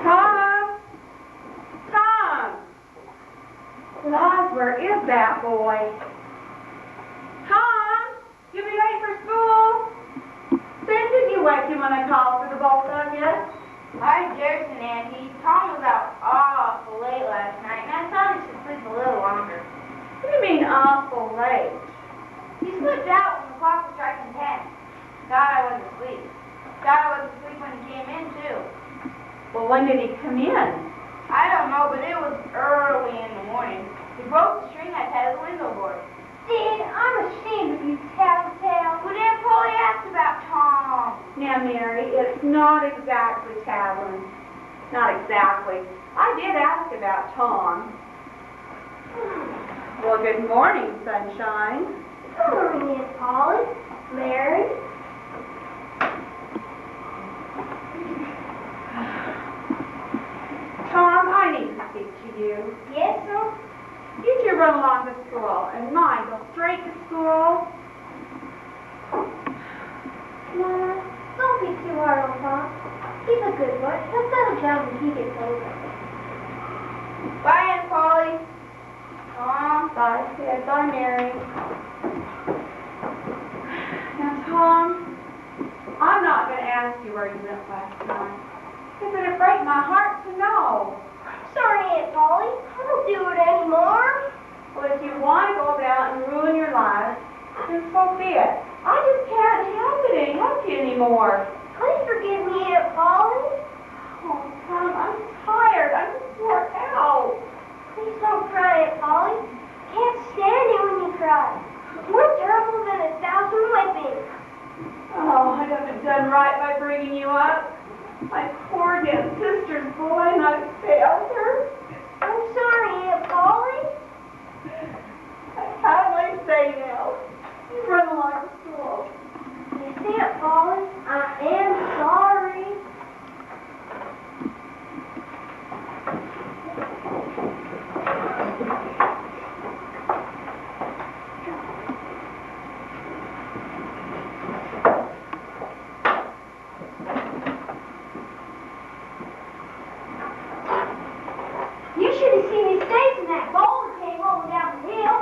Tom! Tom! Laws, where is that boy? Jerson, Auntie. Tom was out awful late last night, and I thought he should sleep a little longer. What do you mean awful late? He slipped out when the clock was striking 10. Thought I wasn't asleep. Thought I wasn't asleep when he came in, too. Well, when did he come in? I don't know, but it was early in the morning. He broke the string I tied the window board. Sid, I'm ashamed of you, Tattletale. But Aunt Polly asked about Tom. Now, Mary, it's not exactly Tavern. Not exactly. I did ask about Tom. Well, good morning, sunshine. Good morning, Aunt Polly. Mary. Tom, I need to speak to you. Yes, sir? You two run along to school, and mind, go straight to school. Mama, don't be too hard on Tom. He's a good boy. He'll settle down when he gets older. Bye, Aunt Polly. Tom. Bye, Sid. Bye, Mary. Now, Tom, I'm not going to ask you where you went last night. Because it'd break my heart to know. Sorry, Aunt Polly. I don't do it anymore. Well, if you want to go about and ruin your lives, then so be it. I just can't help you anymore. Please forgive me, Aunt Polly. Oh, Tom, I'm tired. I'm just wore out. Please don't cry, Aunt Polly. Can't stand it when you cry. More terrible than 1,000 whippings. Oh, I haven't done right by bringing you up. My poor dear sister's boy, and I failed her. I'm sorry, Aunt Polly. How do I say now? You run along to school. Yes, Aunt Polly. I am sorry. You should have seen his face when that boulder came rolling down the hill.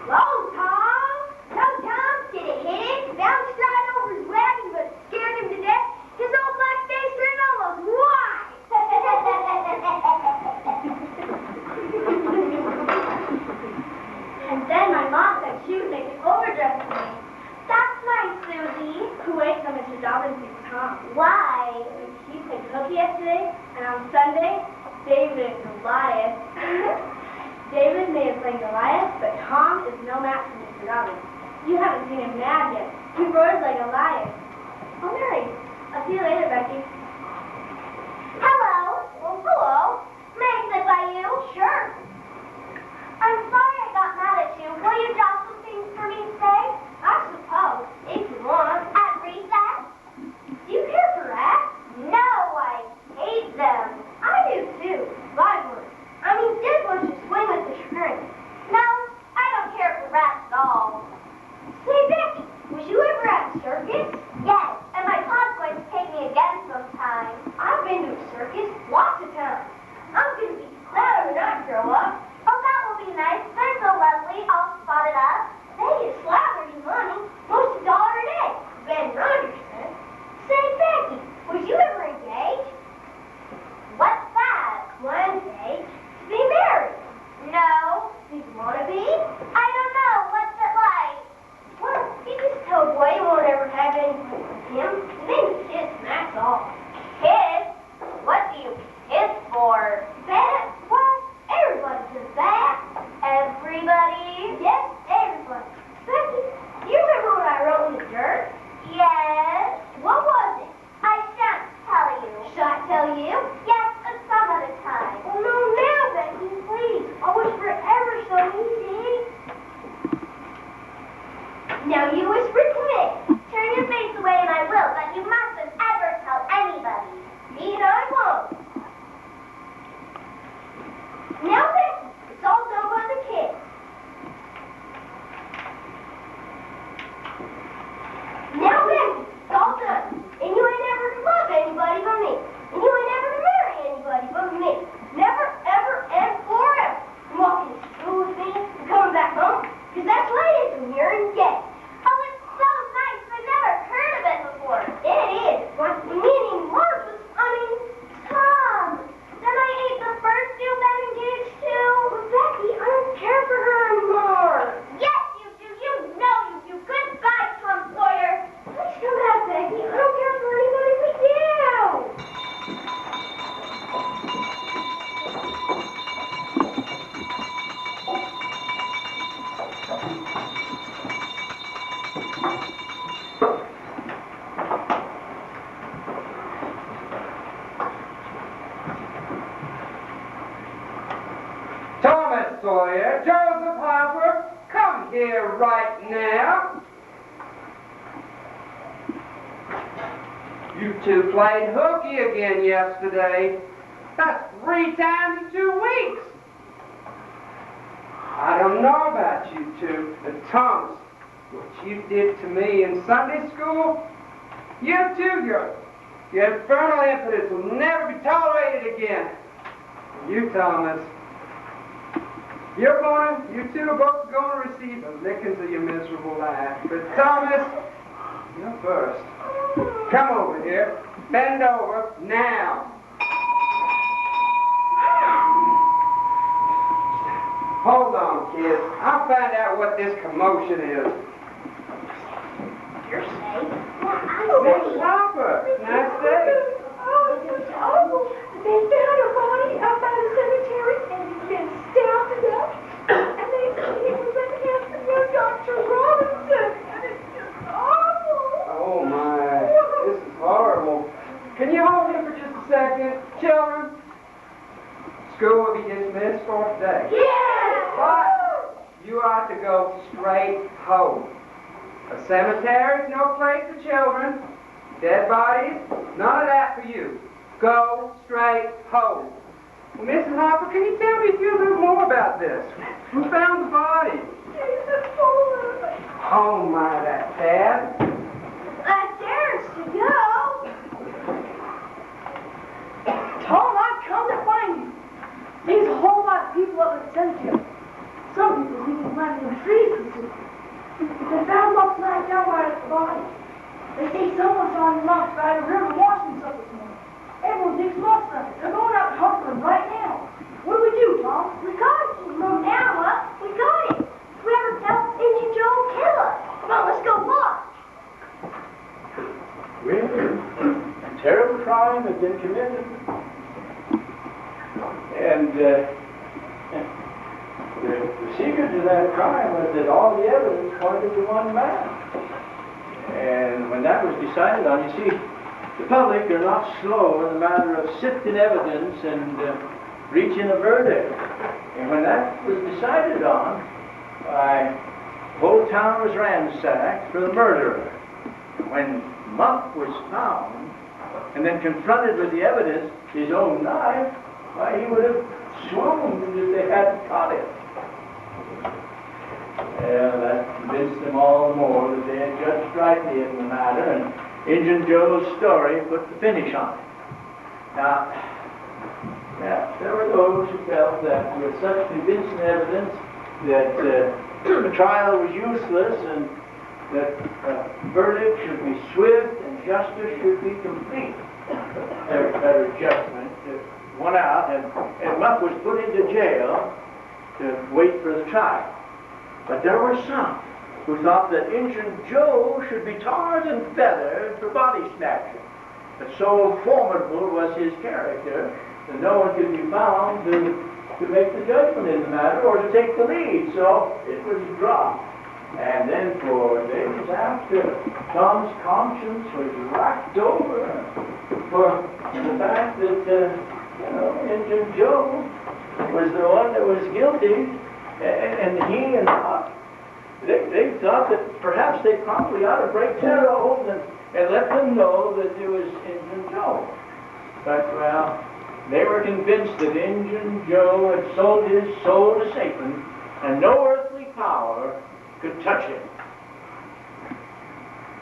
Hello, Tom. No, Tom. Did it hit him? Bounced right over his wagon, but scared him to death. His old black face turned almost white. And then my mom said she would make an overdress for me. That's nice, Susie. Who ate some of Mr. Dobbins and Tom? Why? She played hooky yesterday, and on Sunday, David and Goliath. David may have played Goliath, but Tom is no match for Mr. Dobbins. You haven't seen him mad yet. He roars like a lion. Oh, Mary. I'll see you later, Becky. Hello. Well, hello. May I sit by you? Sure. I'm sorry I got mad at you. Will you draw some things for me today? I suppose, if you want. At recess? Do you care for rats? No, I hate them. I do too. Live ones. I mean, dead ones who swing with the string. No, I don't care for rats at all. Say, Becky, was you ever at a circus? Yes, and my pa's going to take me again sometime. I've been to a circus lots of times. I'm going to be glad when I grow up. Oh, that will be nice. They're so lovely, all spotted up. They get slathers of money, most $1 a day. Ben Rogerson. Say, Becky, was you ever engaged? What's that? Well, engaged to be married. No. Do you want to be? I don't know. What's it like? Well, you just tell a boy you won't ever have anything with him, and then you kiss, and that's all. Kiss? What do you kiss for? That? Well, everybody does that. Everybody? Yes, everybody. Becky, do you remember what I wrote in the dirt? Yes. What was it? I shan't tell you. Shall I tell you? Yes, but some other time. Oh, no, now, Becky, please. I wish for ever so easy. Now you whisper to me. Turn your face away and I will, but you mustn't ever tell anybody. Need I won't. Now, Becky, it's all done by the kids. Now, Becky, it's all done. And you ain't ever to love anybody but me. And you ain't ever to marry anybody but me. Never, ever, and forever. And walking to school with me and coming back home, because that's what it is when you're engaged. Oh, it's so nice. I've never heard of it before. Joseph Harper, come here right now. You two played hooky again yesterday. That's 3 times in 2 weeks. I don't know about you two, but Thomas, what you did to me in Sunday school, you two, your infernal impotence will never be tolerated again. You, Thomas, you two are both going to receive the lickings of your miserable life. But Thomas, you're first. Come over here. Bend over now. Hold on, kids. I'll find out what this commotion is. You're safe. Miss Harper, nice day. They found her body up by the cemetery and it's been stabbed to death. And they said it was in the hands of Dr. Robinson. And it's just awful. Oh my, this is horrible. Can you hold him for just a second? Children, school will be dismissed for today. Yeah! But you are to go straight home. A cemetery is no place for children. Dead bodies, none of that for you. Go straight home. Well, Mrs. Harper, can you tell me a few little more about this? Who found the body? Jesus, Fuller. Oh my, that's bad. I dares to go. Tom, I've come to find you. There's a whole lot of people up at the cemetery. Some people think it's planted in trees, you see. They found last night down by the body. They say someone saw him lost by the river washing himself this morning. Everyone thinks lost something. They're going out to hunt for him right now. What do we do, Tom? We gotta keep him now, huh? We got it. Whoever tells Injun Joe will kill us. Come on, let's go watch. Well, a terrible crime has been committed. And the secret to that crime was that all the evidence pointed to one man. And when that was decided on, you see, the public are not slow in the matter of sifting evidence and reaching a verdict. And when that was decided on, the whole town was ransacked for the murderer. When Muff was found and then confronted with the evidence, his own knife, why, he would have swooned if they hadn't caught him. Well, that convinced them all the more that they had judged rightly in the matter, and Injun Joe's story put the finish on it. Now, there were those who felt that with such convincing evidence that the trial was useless and that verdict should be swift and justice should be complete. There was better judgment that won out, and Muff was put into jail to wait for the trial. But there were some who thought that Injun Joe should be tarred and feathered for body snatching. That so formidable was his character that no one could be found to make the judgment in the matter or to take the lead. So it was dropped. And then for days after, Tom's conscience was racked over for the fact that, Injun Joe was the one that was guilty. And he and Huck, they thought that perhaps they probably ought to break their oath and let them know that it was Injun Joe. But, well, they were convinced that Injun Joe had sold his soul to Satan, and no earthly power could touch him.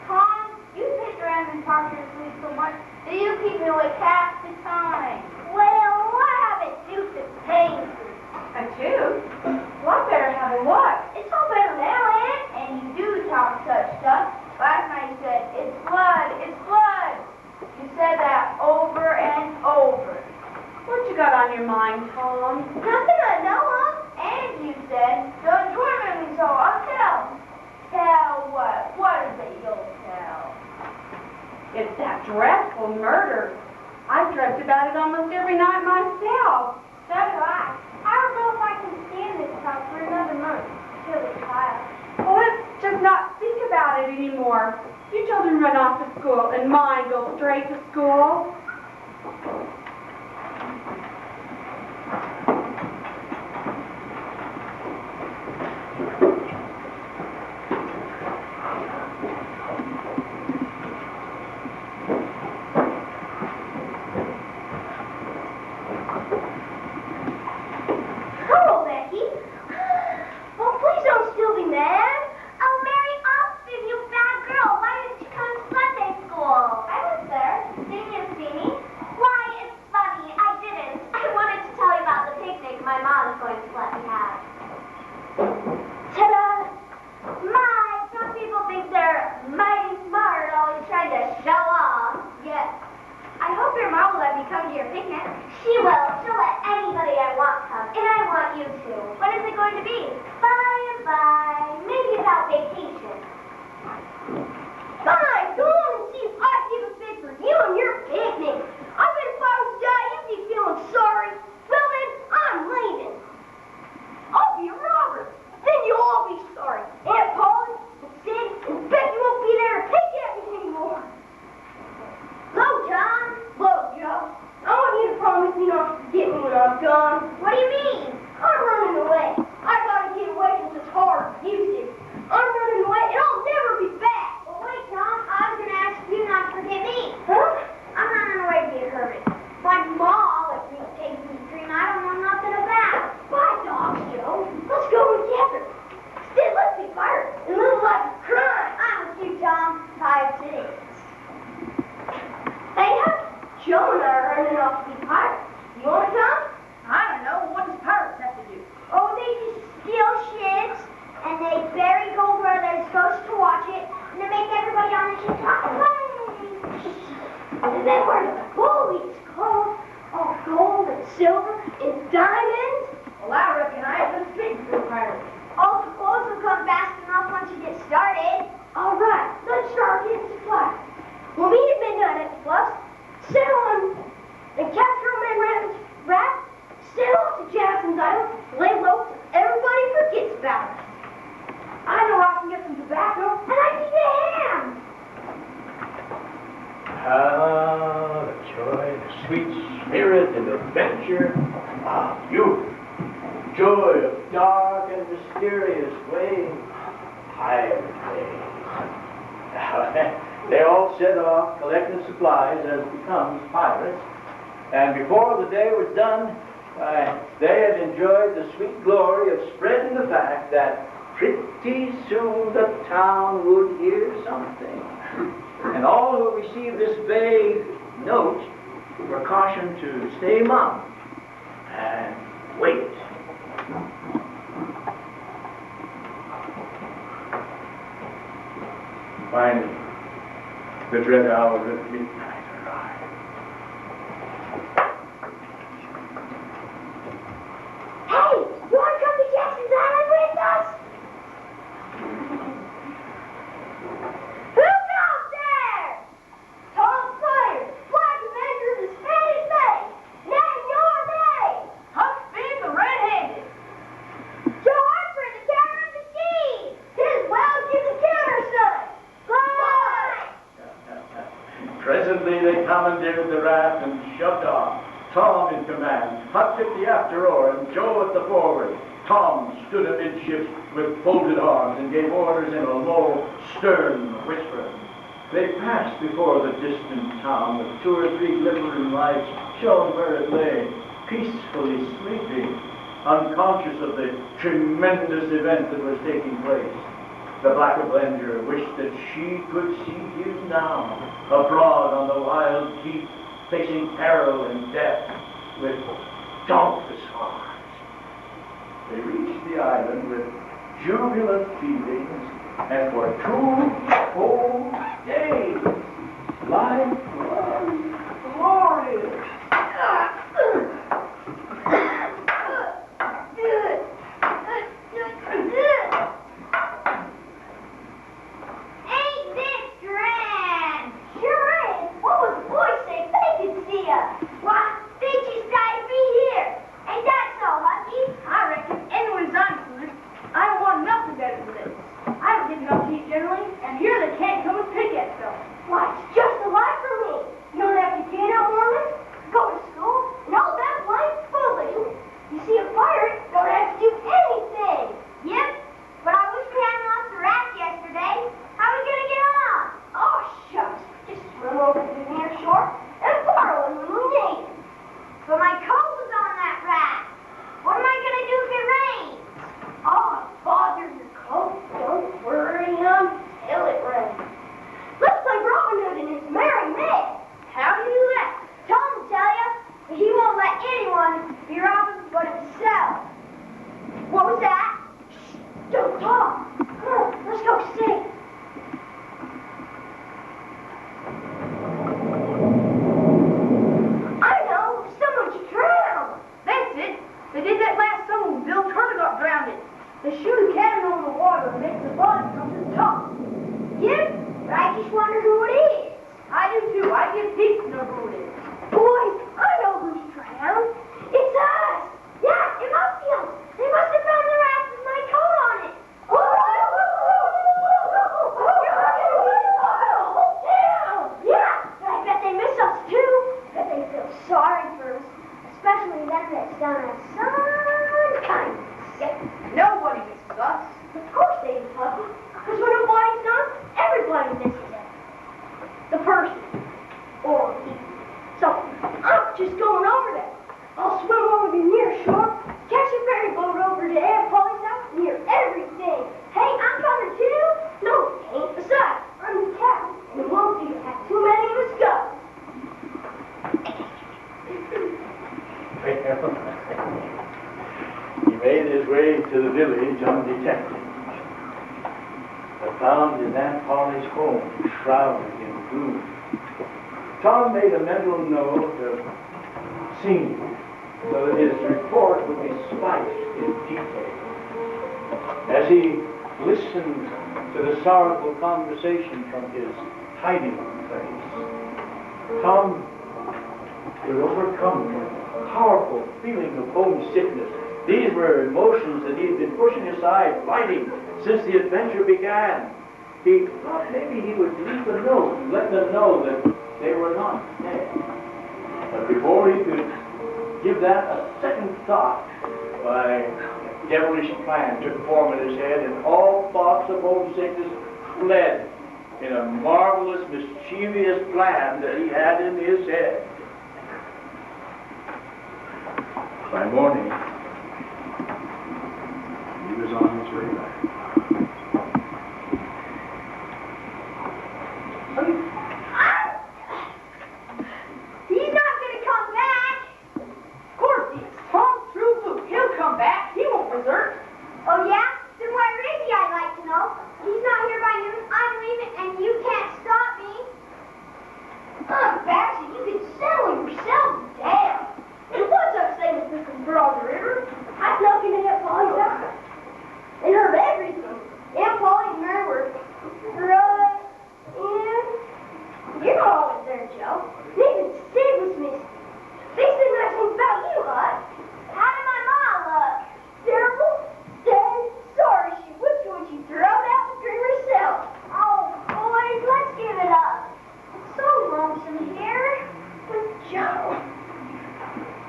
Tom, you sit around and talk your sleep so much that you keep me awake half the time. Well, I have a tooth that pains me. A tooth? Well, I better have a what? It's all better now, Aunt. And you do talk such stuff. Last night you said, it's blood, it's blood. You said that over and over. What you got on your mind, Tom? Nothing I know of. And you said, don't torment me so, I'll tell. Tell what? What is it you'll tell? It's that dreadful murder. I've dreamt about it almost every night myself. So do I. I don't know if I can stand this talk for another month. Till the trial. Well, let's just not think about it anymore. You children run off to school, and mine go straight to school. about vacation. Fine, go on and see if I give a fit for you and your picnic. I bet if I was die, you'd be feeling sorry. Well then, I'm leaving. I'll be a robber. Then you'll all be sorry. Aunt Polly and Sid and Becky won't be there to pick at me anymore. Hello, John. Hello, Joe. I want you to promise me not to forget me when I'm gone. What do you mean? I'm running away. I gotta get away from this horror music. I'm running away and I'll never be back. Well, wait, Tom. I was going to ask you not to forget me. Huh? I'm running away to be a hermit. My ma lets me take me to dream I don't know nothing about. Bye, dogs, Joe. Let's go together. Instead, let's be pirates and live a life of crime. I'm with you, Tom. Pirate City. Hey, Joe and I are running off to be pirates. You want to come? I don't know. What does pirates have to do? Oh, they just steal ships, and they bury gold where they're supposed to watch it, and they make everybody on the ship talk. And then where the bullies go, all gold and silver and diamonds. Well, I reckon I ain't been speaking to a pirate. All the clothes will come fast enough once you get started. All right, let's start getting supplies. We'll meet at midnight at the bluffs, sail on and capture a man raft, sail off to Jackson's Island, lay low, everybody forgets about us. I know I can get some tobacco, and I need a ham. Ah, the joy, the sweet spirit and adventure of youth. Joy of dark and mysterious ways. Pirate ways. They all set off collecting supplies as becomes pirates. And before the day was done, they had enjoyed the sweet glory of spreading the fact that pretty soon the town would hear something. And all who received this vague note were cautioned to stay mum and wait. Finally, the dread hour of midnight arrived. Hey, you want to come to Jackson's Island with us? Who's out there? Tom Sawyer, Black Avengers is Spanish Bay. Name your name. Huck Finn the Red-Handed. Joe Harper, the counter of the sea. His Wells is the countersign. Bye. Presently they commandeered the raft and shoved off. Tom in command, Huck at the after oar, and Joe at the forward. Tom stood amidships with folded arms and gave orders in a low, stern whisper. They passed before the distant town with 2 or 3 glimmering lights shone where it lay, peacefully sleeping, unconscious of the tremendous event that was taking place. The Black Avenger wished that she could see him now, abroad on the wild deep, facing peril and death with dauntless hearts. They reached the island with jubilant feelings, and for 2 whole days, life was glorious. Ain't this grand? Sure is. What would the boys say if they could see us? Why, they just gotta be here. Ain't that so, Husky? I reckon anyone's on to it. I don't want nothing better than this. I don't get enough to eat generally, and here they can't come and pick at stuff. Why, it's just a life for me. You don't have to get up morning, go to school, on comes the top. Yep, but I just wonder who it is. I do too. I get peeps to know who it is. Boys, I know who's drowned. It's us. Yeah, it must be us. They must have found the raft with my coat on it. Yeah, but I bet they miss us too. Bet they feel sorry for us, especially them that's done us some kindness. Yep, nobody misses us. Of course they do, Puppy. Because when a body's done, everybody misses it. The person. Or me. So, I'm just going over there. I'll swim over to near shore, catch a ferry boat over to Aunt Polly's house, near everything. Hey, I'm coming too. No, you ain't. Besides, I'm the captain, and it won't do to have too many of us go. He made his way to the village undetected, but found his Aunt Polly's home shrouded in gloom. Tom made a mental note of scene so that his report would be spiced in detail. As he listened to the sorrowful conversation from his hiding place, Tom was overcome with a powerful feeling of homesickness. These were emotions that he had been pushing aside, fighting, since the adventure began. He thought maybe he would leave a note, let them know that they were not dead. But before he could give that a second thought, a devilish plan took form in his head, and all thoughts of homesickness fled in a marvelous, mischievous plan that he had in his head. By morning, he was on his way back. He's not gonna come back. Of course he is. Tom True Blue. He'll come back. He won't desert. Oh yeah? Then where is he, I'd like to know. He's not here by noon. I'm leaving, and you can't stop me. Baxter, you can settle yourself down. And what's up saying with Mr. Broad the River? I snuck into Aunt Polly's house and heard everything. Aunt Polly and Mary were right in. You're not always there, Joe. Even Sid was missing. They said nice things about you, Hut. How did my mom look? Terrible? Dead? Sorry she whipped you when she threw out the dream herself. Oh, boys, let's give it up. It's so lonesome here with Joe.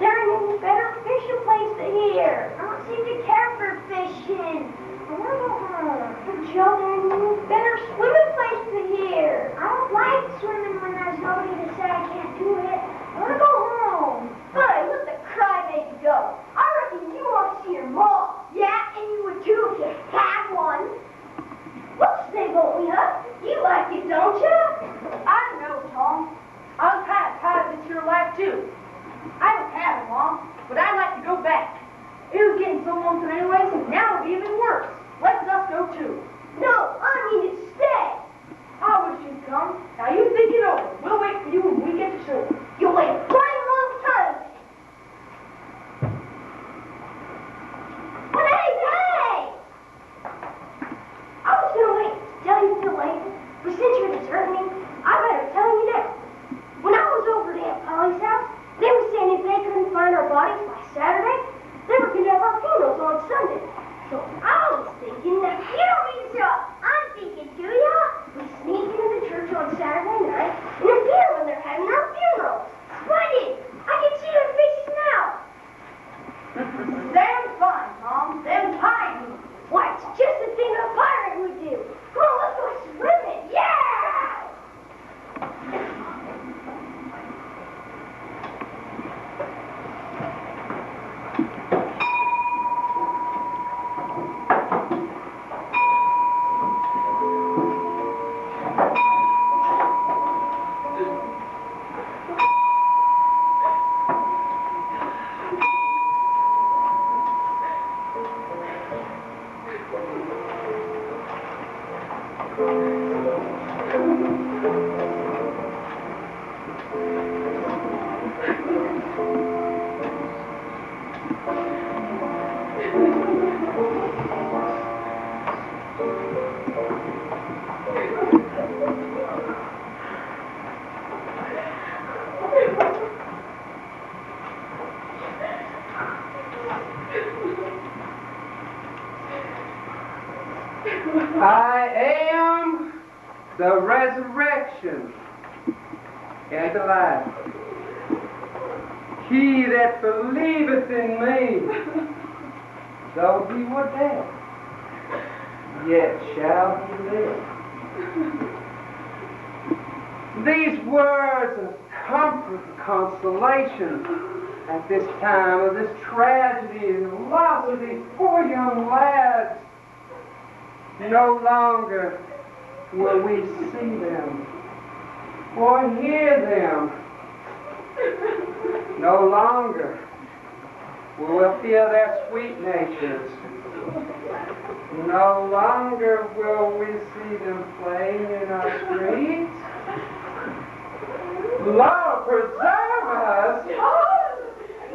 There ain't any better fishing place than here. I don't seem to care for fishing. I want to go home. For Joe, there ain't any better swimming place than here. I don't like swimming when there's nobody to say I can't do it. I want to go home. Fine, let the crybaby go. I reckon you want to see your mom. Yeah, and you would too if you had one. We'll stay, won't we, huh? You like it, don't you? I don't know, Tom. I'm kind of tired of this here life too. I don't have it, Mom, but I'd like to go back. It was getting so lonesome anyway, so now it'll be even worse. Let us go too. No, I mean to stay. I wish you'd come. Now you think it over. We'll wait for you when we get to shore. You'll wait a fine long time. But hey! I was gonna wait to tell you till later, but since you're deserting me, I better tell you now. When I was over at Aunt Polly's house, they were saying if they couldn't find our bodies by Saturday, they were going to have our funerals on Sunday. So I was thinking that you don't mean to. I'm thinking, do ya? We sneak into the church on Saturday night and appear when they're having our funerals. Splendid! I can see their faces now. Them's fine, Tom. Them's fine. Why, it's just the thing a pirate would do. Come on, let's go swimming. Yeah! I am the resurrection and the life. He that believeth in me, though he were dead, yet shall he live. These words of comfort and consolation at this time of this tragedy and loss of these poor young lads, no longer will we see them or hear them. No longer will we feel their sweet natures. No longer will we see them playing in our streets. Lord, preserve us.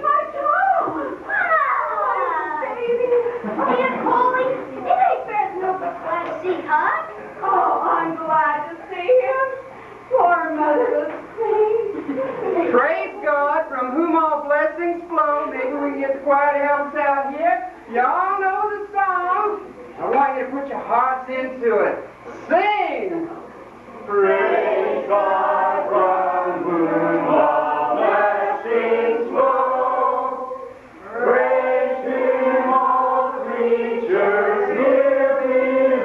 My Tom! Baby. Oh, you're calling? It ain't fair to no glad to see, huh? Oh, I'm glad to see him. Poor motherless thing. Praise God, from whom all blessings flow. Maybe we can get the choir to help us out here. Y'all know the song. I want you to put your hearts into it. Sing! Praise God, from whom all blessings flow. Praise Him, all creatures near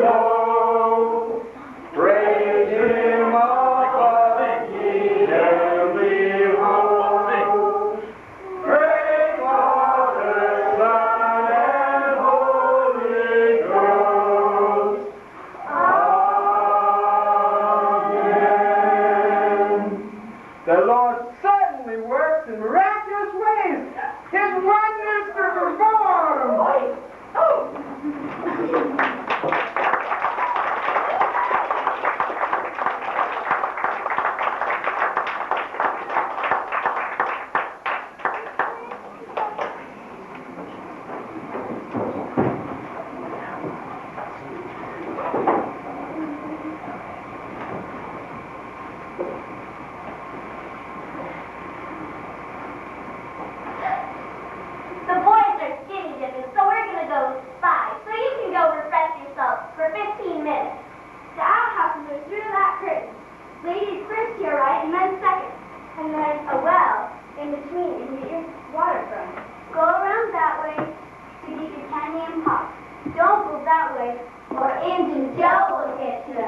below. Praise Him, all heavenly hosts. Praise Father, Son, and Holy Ghost. Amen. The Lord certainly works in miraculous ways. His wonders to perform. The boys are skinny dipping, so we're gonna go spy. So you can go refresh yourself for 15 minutes. The outhouses are through that curtain. Ladies first here, right, and men second. And there's a well in between and you get your water from. Go around that way to get your candy and pop. Don't go that way, or Injun Joe will get you.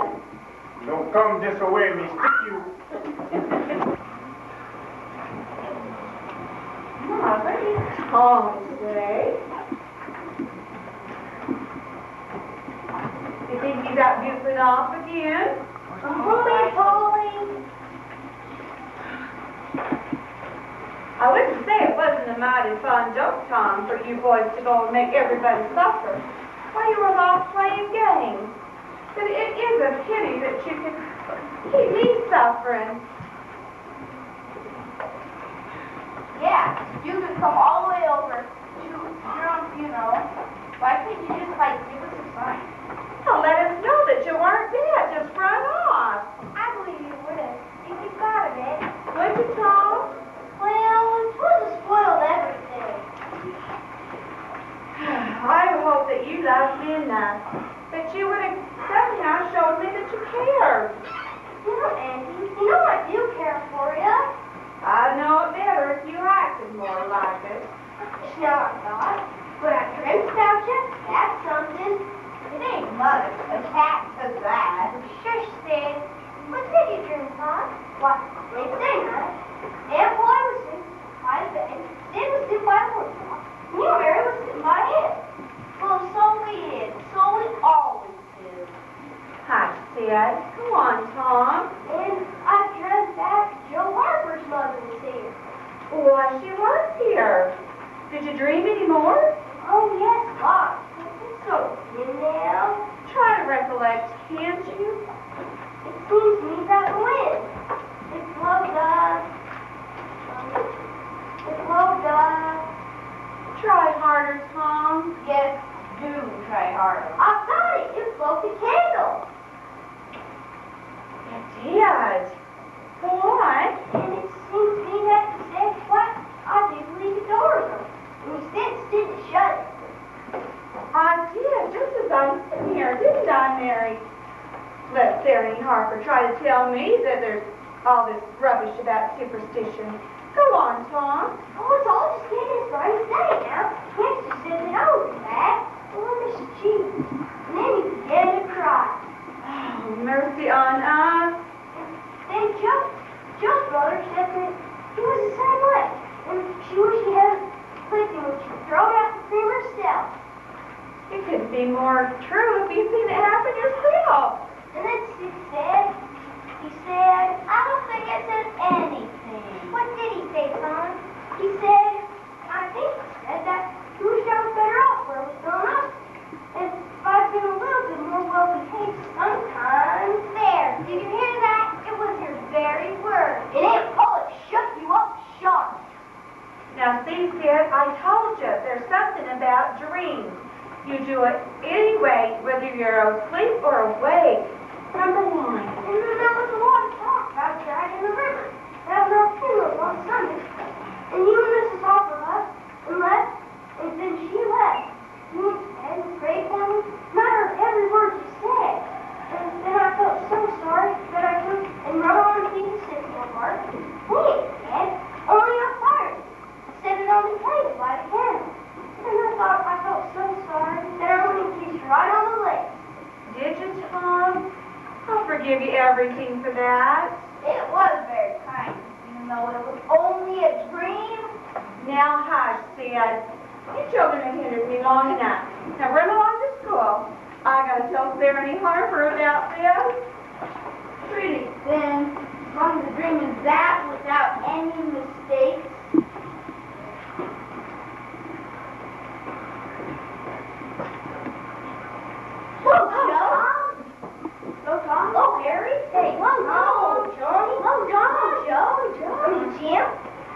Don't come this way, me stick you. What did Tom say? You think he's out goofing off again? Holy. I wouldn't say it wasn't a mighty fun joke, Tom, for you boys to go and make everybody suffer while you were off playing games. But it is a pity that you could keep me suffering. Yeah, you can come all the way over to your funeral. Why couldn't you just, give us a sign? Well, let us know that you weren't dead. Just run off. I believe you would have, if you thought of it. Would you, Tom? Well, it was a spoiled everything. I hope that you loved me enough that you would have somehow showed me that you cared. Auntie, you know I do care for you. I'd know it better if you acted more like it. No, I'm not. But I dreamt about you. That's something. It ain't much. A cat to that. Shush, Stan. What did you dream, Tom? What? They say that. Aunt Boy was sitting by the bed. Sid was sitting by the workshop. And you, Mary, was sitting by him. Well, so we did. So we always do. Hi, Sid. Go on, Tom. And I dreamt back Joe Harper's mother was here. Why, she was here. Did you dream any more? Oh, yes, lots. So, you know, Try to recollect, can't you? it seems to me that the wind. It blowed Try harder, Tom. Yes, do try harder. I got it. It blew the candle. It did. Go on. And it seems to me that the same flat, I didn't leave the doors open. And we didn't shut it. I did, just as I in here, didn't I, Mary? Let Sarah and Harper try to tell me that there's all this rubbish about superstition. Go on, Tom. Oh, it's all just getting as right as that now. Can't just sit it over that. Oh, Mrs. Jean. And then you begin to cry. Oh, mercy on us. Then Joe's brother said that he was the same way. And she wished he had clicked and would throw out the cream herself. It couldn't be more true if you'd seen it happen yourself. And then he said, I don't think I said anything. What did he say, Tom? He said, I think he said that he wished I was better off where I was growing up. And if I'd been a little bit more well-behaved sometimes. There, did you hear that? It was your very word. And Aunt Paula shut you up sharp. Now, see, Sid, I told you, there's something about dreams. You do it anyway, whether you're asleep or awake. Number one. And then there was a lot of talk about dragging the river. That was our funeral on Sunday. And you and Mrs. Harper left, and then she left. You and prayed for me, and I heard every word you said. And then I felt so sorry that I took and run on a piece of sycamore bark. We ain't dead, only on fire. Set it on the table by the candle. And I felt so sorry that I went and kissed right on the lips. Did you, Tom? I'll forgive you everything for that. It was very kind, even though it was only a dream. Now, hush, Sid. You children have hindered me long enough. Now, run along to school. I gotta tell Sarah and Harper about this. Pretty thin, as long as the dream is that without any mistakes. Whoa, Joe! Hello, Tom. Oh, Harry. Hey. Whoa, Johnny. Whoa, Joe. Hello, Jim.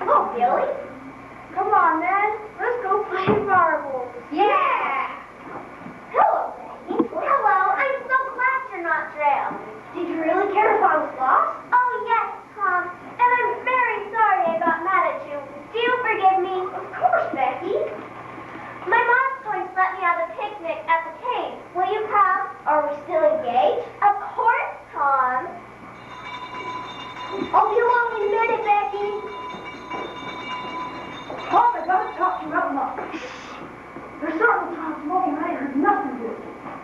Hello, Billy. Come on, then. Let's go play marbles. Yeah. Hello, Becky. Hello. I'm so glad you're not drowned. Did you really care if I was lost? Oh, yes, Tom. And I'm very sorry I got mad at you. Do you forgive me? Of course, Becky. My mom's going to let me have a picnic at the cave. Will you come? Are we still engaged? Of course, Tom. I'll be along in a minute, Becky. Tom, I gotta talk to you about nothing. There's certainly Tom smoking, I ain't heard nothing of it.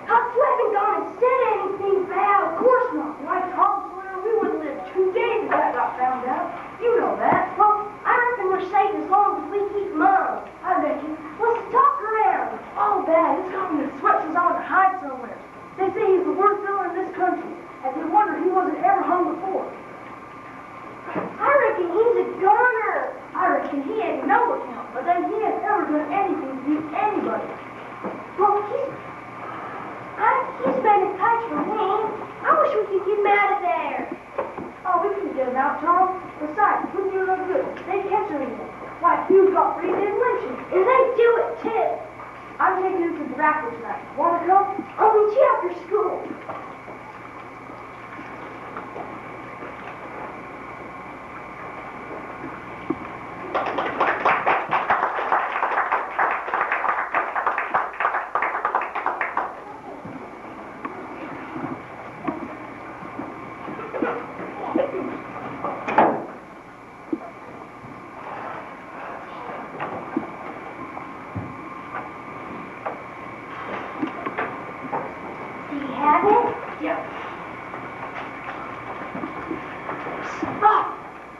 Tom, you haven't gone and said anything bad. Of course not. Like Tom Sawyer, we wouldn't live 2 days if that got found out. You know that. Well, I reckon we're safe as long as we keep mum. I reckon. Let's talk around. All bad. It's coming to sweats us on to hide somewhere. They say he's the worst villain in this country, and they wonder he wasn't ever hung before. I reckon he's a goner. I reckon he ain't no account, but then he ain't ever done anything to anybody. Well, he's been in touch with me. I wish we could get him out of there. Oh, we can get him out, Tom. Besides, wouldn't you look good? They catch him again. Why, you got 3 days lynching. And they do it too. I'm taking him to tobacco tonight. Wanna come? I'll meet you after school.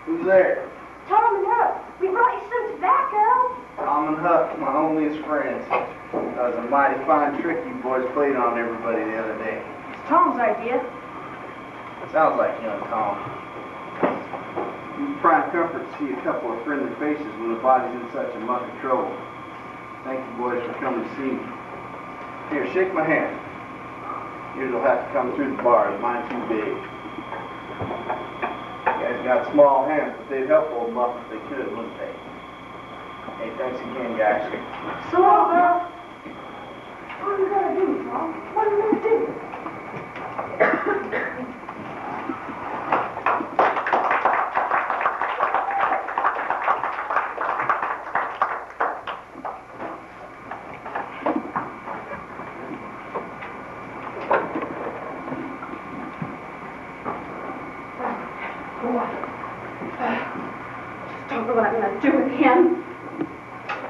Who's there? Tom and Huck, we brought you some tobacco. Tom and Huck, my homeliest friends. That was a mighty fine trick you boys played on everybody the other day. It's Tom's idea. Sounds like young Tom. You prime comfort to see a couple of friendly faces when the body's in such a muck of trouble. Thank you boys for coming to see me. Here, shake my hand. Yours will have to come through the bars. Mine's too big. You guys got small hands, but they'd help old Muff if they could, wouldn't they? Hey, thanks again, guys. So long, girl. What are you gonna do, Tom? What are you gonna do? do with him.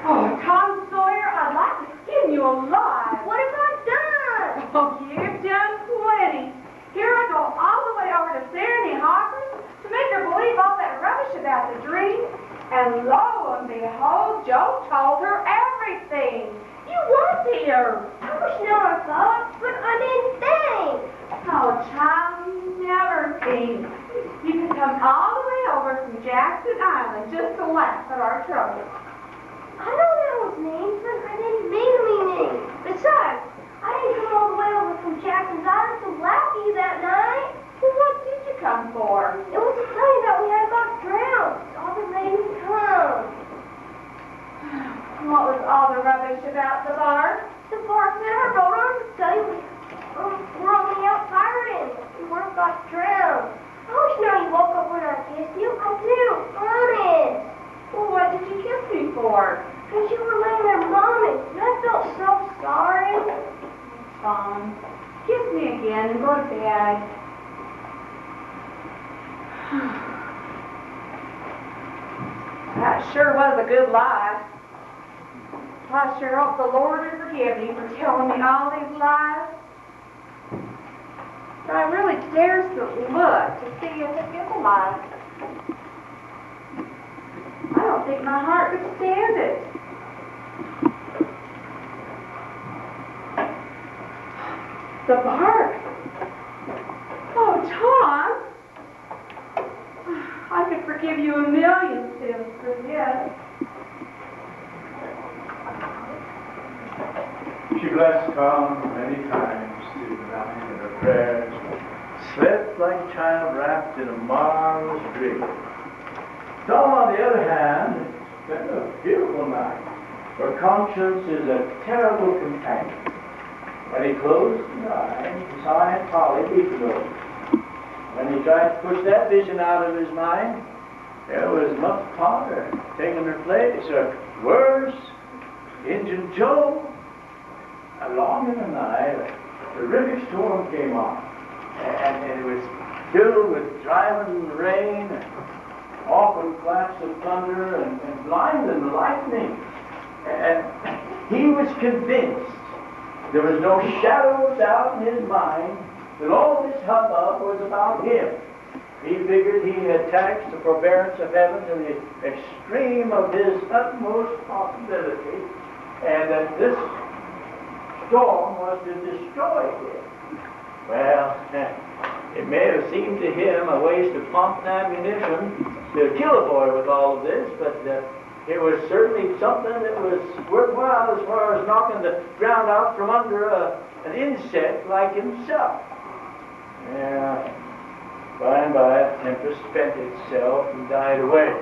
Oh, Tom Sawyer, I'd like to skin you alive. What have I done? Oh, you've done plenty. Here I go all the way over to Sandy Hawkins to make her believe all that rubbish about the dream. And lo and behold, Joe told her everything. You was here. I wish now I thought, but I didn't think. Oh, child, you never think. You can come all the way over from Jackson Island just to laugh at our troubles. I know that was mean, but I didn't mean to be mean. Besides, I didn't come all the way over from Jackson's Island to laugh at you that night. Well, what did you come for? It was to tell you that we had got drowned. All that made me come. What was all the rubbish about the bar? The bartender wrote on to tell you we're on the outside and we weren't got drowned. I wish now you woke up when I kissed you. I do, honest. Well, what did you kiss me for? Because you were laying there moaning, and I felt so sorry. Fine. Kiss me again and go to bed. That sure was a good lie. I sure hope the Lord will forgive me for telling me all these lies. But I really dares to look to see if it is a lie. I don't think my heart could stand it. The bark. Oh, Tom. I could forgive you a million sins for this. She blessed Tom many times through the night in her prayers, slept like a child wrapped in a marvelous dream. Tom, on the other hand, spent a beautiful night, for conscience is a terrible companion. When he closed his eyes, he saw Aunt Polly weeping over him. When he tried to push that vision out of his mind, there was Muff Potter taking her place, or worse, Injun Joe. Along in the night, a terrific storm came on, and it was filled with driving rain, and awful flashes of thunder, and blinding lightning. And he was convinced, there was no shadow of doubt in his mind, that all this hubbub was about him. He figured he had taxed the forbearance of heaven to the extreme of his utmost possibility, and that this storm was to destroy him. Well, it may have seemed to him a waste of pump and ammunition to kill a boy with all of this, but it was certainly something that was worthwhile as far as knocking the ground out from under an insect like himself. Yeah, by and by, the tempest spent itself and died away.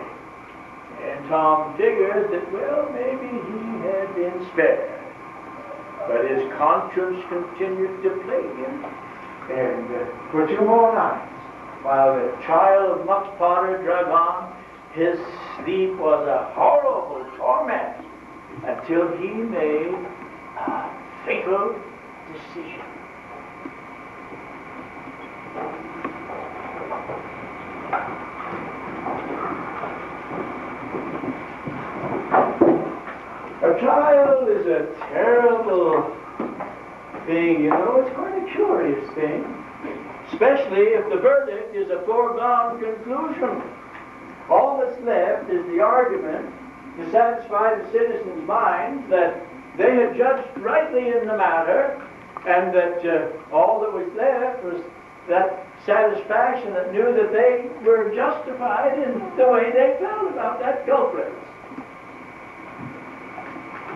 And Tom figured that, well, maybe he had been spared. But his conscience continued to plague him. And for 2 more nights, while the trial of Muff Potter drug on, his sleep was a horrible torment until he made a fatal decision. A trial is a terrible thing, you know. It's quite a curious thing, especially if the verdict is a foregone conclusion. All that's left is the argument to satisfy the citizens' minds that they had judged rightly in the matter, and that all that was left was that satisfaction that knew that they were justified in the way they felt about that culprit.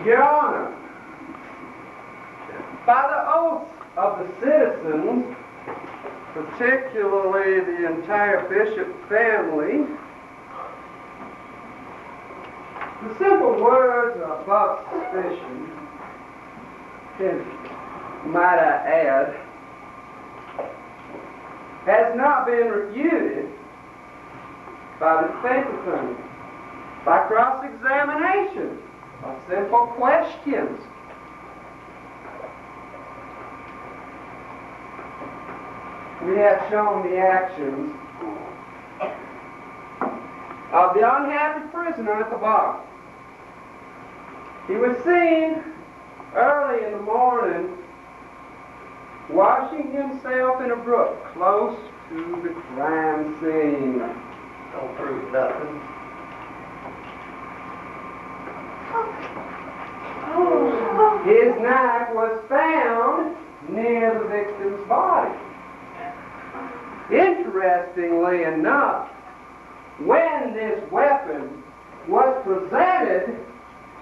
Your Honor, by the oath of the citizens, particularly the entire Bishop family, the simple words of above suspicion, and might I add, has not been refuted by the defense attorney, by cross-examination of simple questions. We have shown the actions of the unhappy prisoner at the bottom. He was seen early in the morning washing himself in a brook close to the crime scene. Don't prove nothing. His knife was found near the victim's body. Interestingly enough, when this weapon was presented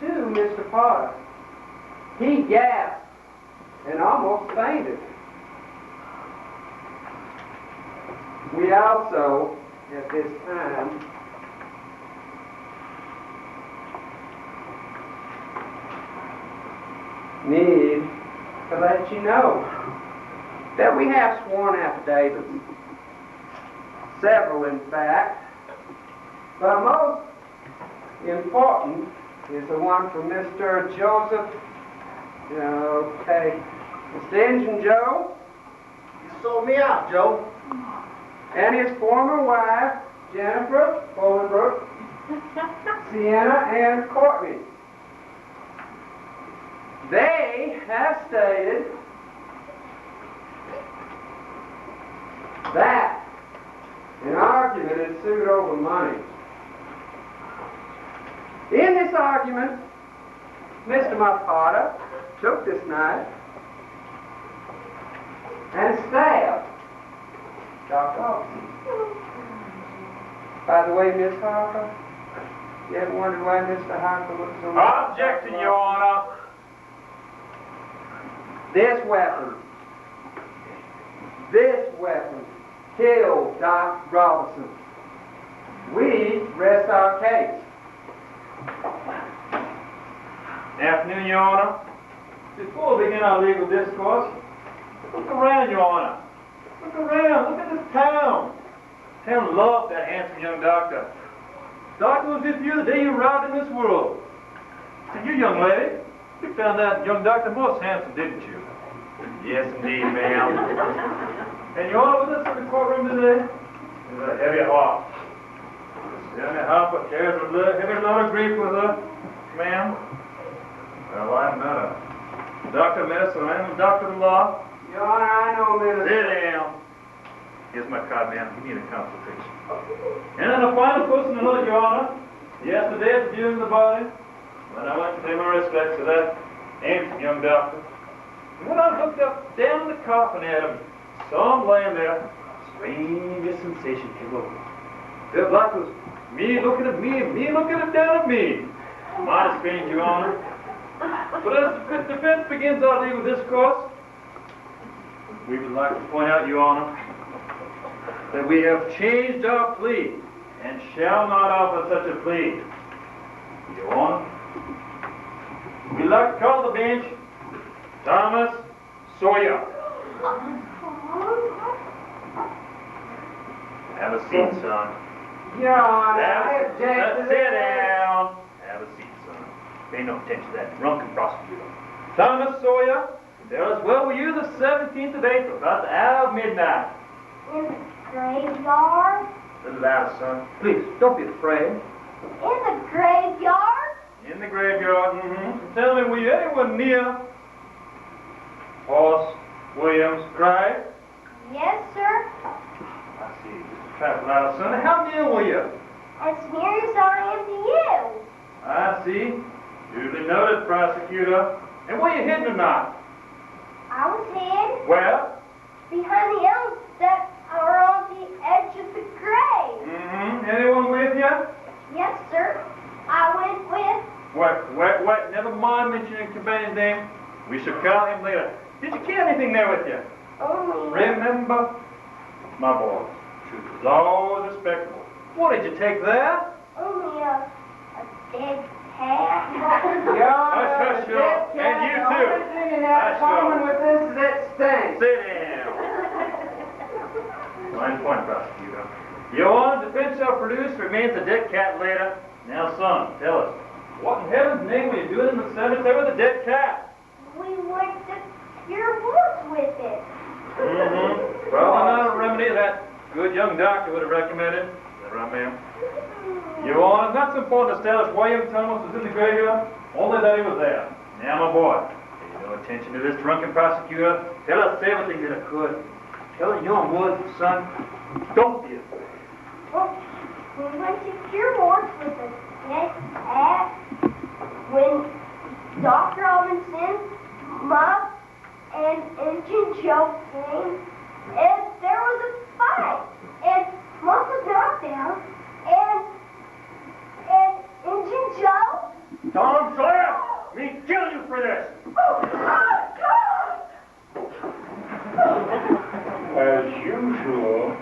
to Mr. Potter, he gasped and almost fainted. We also, at this time, need to let you know that we have sworn affidavits, several in fact, but most important is the one from Mr. Joseph, Mr. Injun Joe. You sold me out, Joe. And his former wife, Jennifer Bolingbrook, Sienna, and Courtney. They have stated that an argument ensued over money. In this argument, Mr. Potter took this knife and stabbed Dr. Austin. By the way, Miss Harper, you ever wondered why Mr. Harper looks so much? Objection, Your Honor. This weapon killed Doc Robinson. We rest our case. Afternoon, Your Honor. Before we begin our legal discourse, look around, Your Honor. Look around. Look at this town. Town loved that handsome young doctor. Doctor was with you the day you arrived in this world. And you, young lady, you found that young doctor most handsome, didn't you? Yes, indeed, ma'am. And Your Honor, with us in the courtroom today is a heavy heart. Miss Harper carries a heavy load of grief with her, ma'am. Well, I'm not a doctor of medicine, I'm a doctor of law. Your Honor, I know, Minister. Sit down. Here's my card, ma'am. You need a consultation. And then a final question to note, Your Honor. Yesterday at the viewing of the body, when I went to pay my respects to that handsome young doctor, and when I looked up down the coffin at him, saw him laying there, a strange sensation came over me. Felt like it was me looking at me and me looking down at me. Mighty strange, Your Honor. But as the defense begins our legal discourse, we would like to point out, Your Honor, that we have changed our plea and shall not offer such a plea. Your Honor, we'd like to call the bench Thomas Sawyer. Have a seat, son. Your Honor, I object to Sit this. down. Have a seat, son. Pay no attention to that drunken prosecutor. Thomas Sawyer, there as well with you the 17th of April, about the hour of midnight. In the graveyard? A little louder, son. Please, don't be afraid. In the graveyard? In the graveyard, mm-hmm. Tell me, were you anyone near Horace Williams' grave? Yes, sir. I see. Just a trifle louder, son. How near were you? As near as I am to you. I see. Duly noted, prosecutor. And were you hidden or not? I was hid Where? behind the elms that are on the edge of the grave. Mm-hmm. Anyone with you? Yes, sir. I went with. What? Never mind mentioning your companion's name. We shall call him later. Did you carry anything there with you? Only. Remember, my boy, truth is always respectable. What did you take there? Only a dead cat. Your Honor, Hush, the you. dead cat, And you the too. only thing it has Hush, common you. with this is that stank. Sit down. Fine point, prosecutor. Your Honor, defense shall produce remains a dead cat later. Now, son, tell us, what in heaven's name were you doing in the cemetery with a dead cat? We went to your woods with it. Mm-hmm. Probably not a remedy that good young doctor would have recommended. Is that right, ma'am? Your Honor, it's not so important to establish why young Thomas was in the graveyard, only that he was there. Now, my boy, pay no attention to this drunken prosecutor. Tell us everything that occurred. Tell young Wood, son, don't be afraid. Well, we went to Pure Wars with the dead cat when Dr. Robinson, Mom, and Injun Joe came, and there was a fight, and Mom was knocked down, and Injun Joe... Tom Sawyer, me kill you for this. As usual,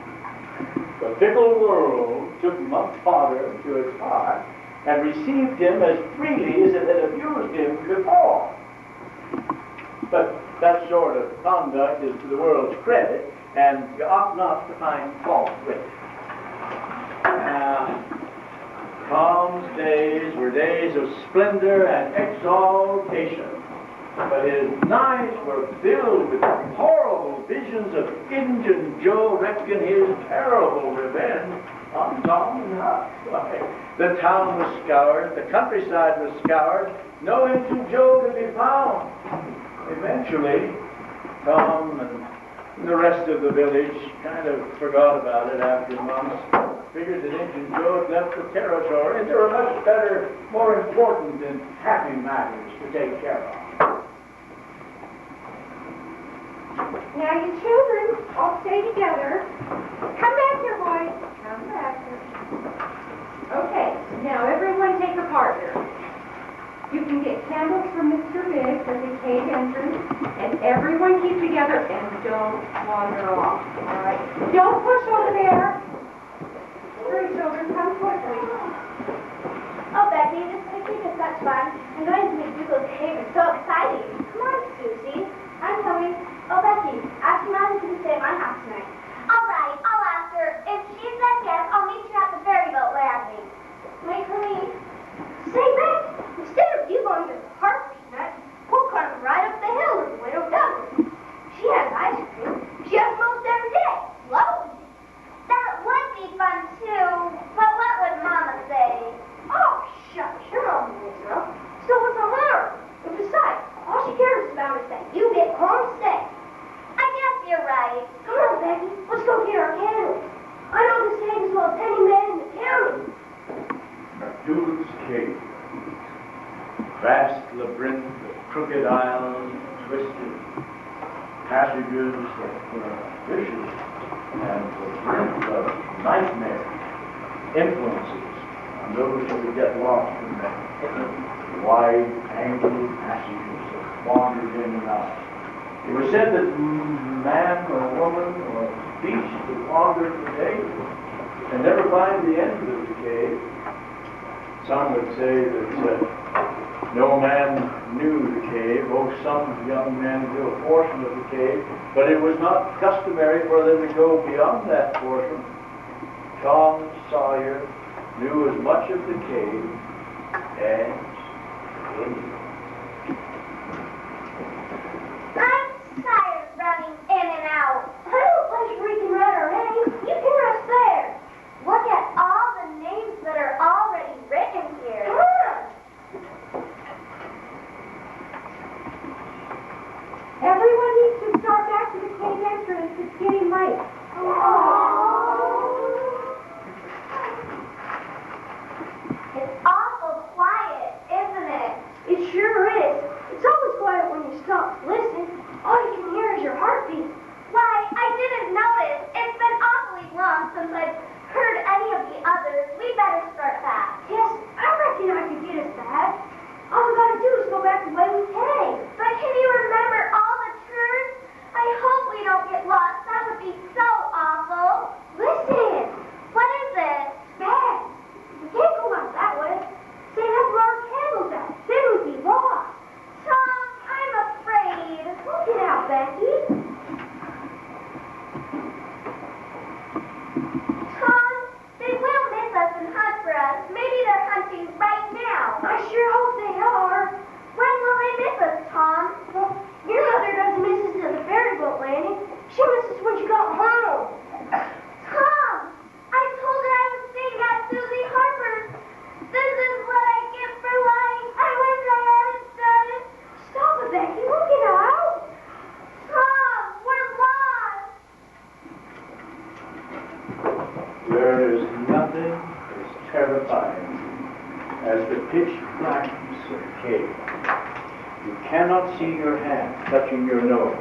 the fickle world took my father to its heart and received him as freely as it had abused him before. But that sort of conduct is to the world's credit, and you ought not to find fault with it. Tom's days were days of splendor and exaltation, but his nights were filled with horrible visions of Injun Joe wreaking his terrible revenge on Tom and Huck. The town was scoured, the countryside was scoured, no Injun Joe could be found. Eventually, Tom and the rest of the village kind of forgot about it after months. Figured that Injun Joe had left the territory, and there were much better, more important and happy matters to take care of. Now, you children, all stay together. Come back here, boys. Come back here. Okay, now everyone take a partner. You can get candles from Mr. Biggs at the cave entrance, and everyone keep together and don't wander off, all right? Don't push over there. Hurry, children, come quickly. Oh, Becky, this picnic is such fun. I'm going to McDougal's cave. It's so exciting. Come on, Susie. I'm coming. Oh, Becky, ask your mom to stay at my house tonight. All right, I'll ask her. If she says yes, I'll meet you at the ferry boat landing. Wait for me. Say, Beck, instead of you going to the park tonight, we'll come right up the hill to the Widow Douglas. She has ice cream. She has most every day. Love it. That would be fun, too. But what would Mama say? Oh, shucks, your mom knows, girl. So what's the matter? And besides, all she cares about is that you get home safe. I guess you're right. Come on, Becky. Let's go get our candles. I know this cave as well as any man in the county. McDougal's Cave. Vast labyrinth of crooked aisles, twisted passages that were vicious and the brink of nightmare influences on those who would get lost in the wide, angled passages that wandered in and out. It was said that man or woman or beast would wander for days and never find the end of the cave. Some would say that no man knew the cave. Oh, some young men knew a portion of the cave, but it was not customary for them to go beyond that portion. Tom Sawyer knew as much of the cave as anyone. I'm tired of running in and out. I don't place where we can run our names. You can rest there. Look at all the names that are already written here. Come on. Everyone needs to start back to the cave entrance. It's getting late. It's awful quiet, isn't it? It sure is. It's always quiet when you stop to listen. All you can hear is your heartbeat. Why, I didn't notice. It's been awfully long since I've heard any of the others. We better start back. Yes, I reckon I could get us back. All we gotta do is go back the way we came. But can you remember all the turns? I hope we don't get lost. That would be so awful. Listen. What is it? Bad. We can't go out that way. Say that's where our candles at. Then we'd be lost. Tom, I'm afraid. Get out, Becky. Tom, they will miss us and hunt for us. Maybe they're hunting right now. I sure hope they are. When will they miss us, Tom? Well, your mother doesn't miss us at the ferry boat landing. She misses when she got home. terrifying as the pitch blackness of the cave. You cannot see your hand touching your nose.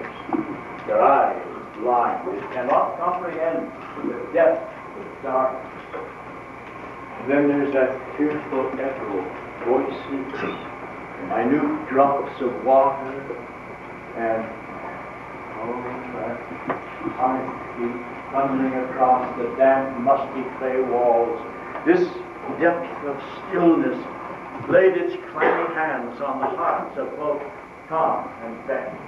Your eye is blind. It cannot comprehend the depth of the darkness. And then there's that fearful echo of voices, minute drops of water, and that heartbeat thundering across the damp, musty clay walls. This depth of stillness laid its clammy hands on the hearts of both Tom and Becky.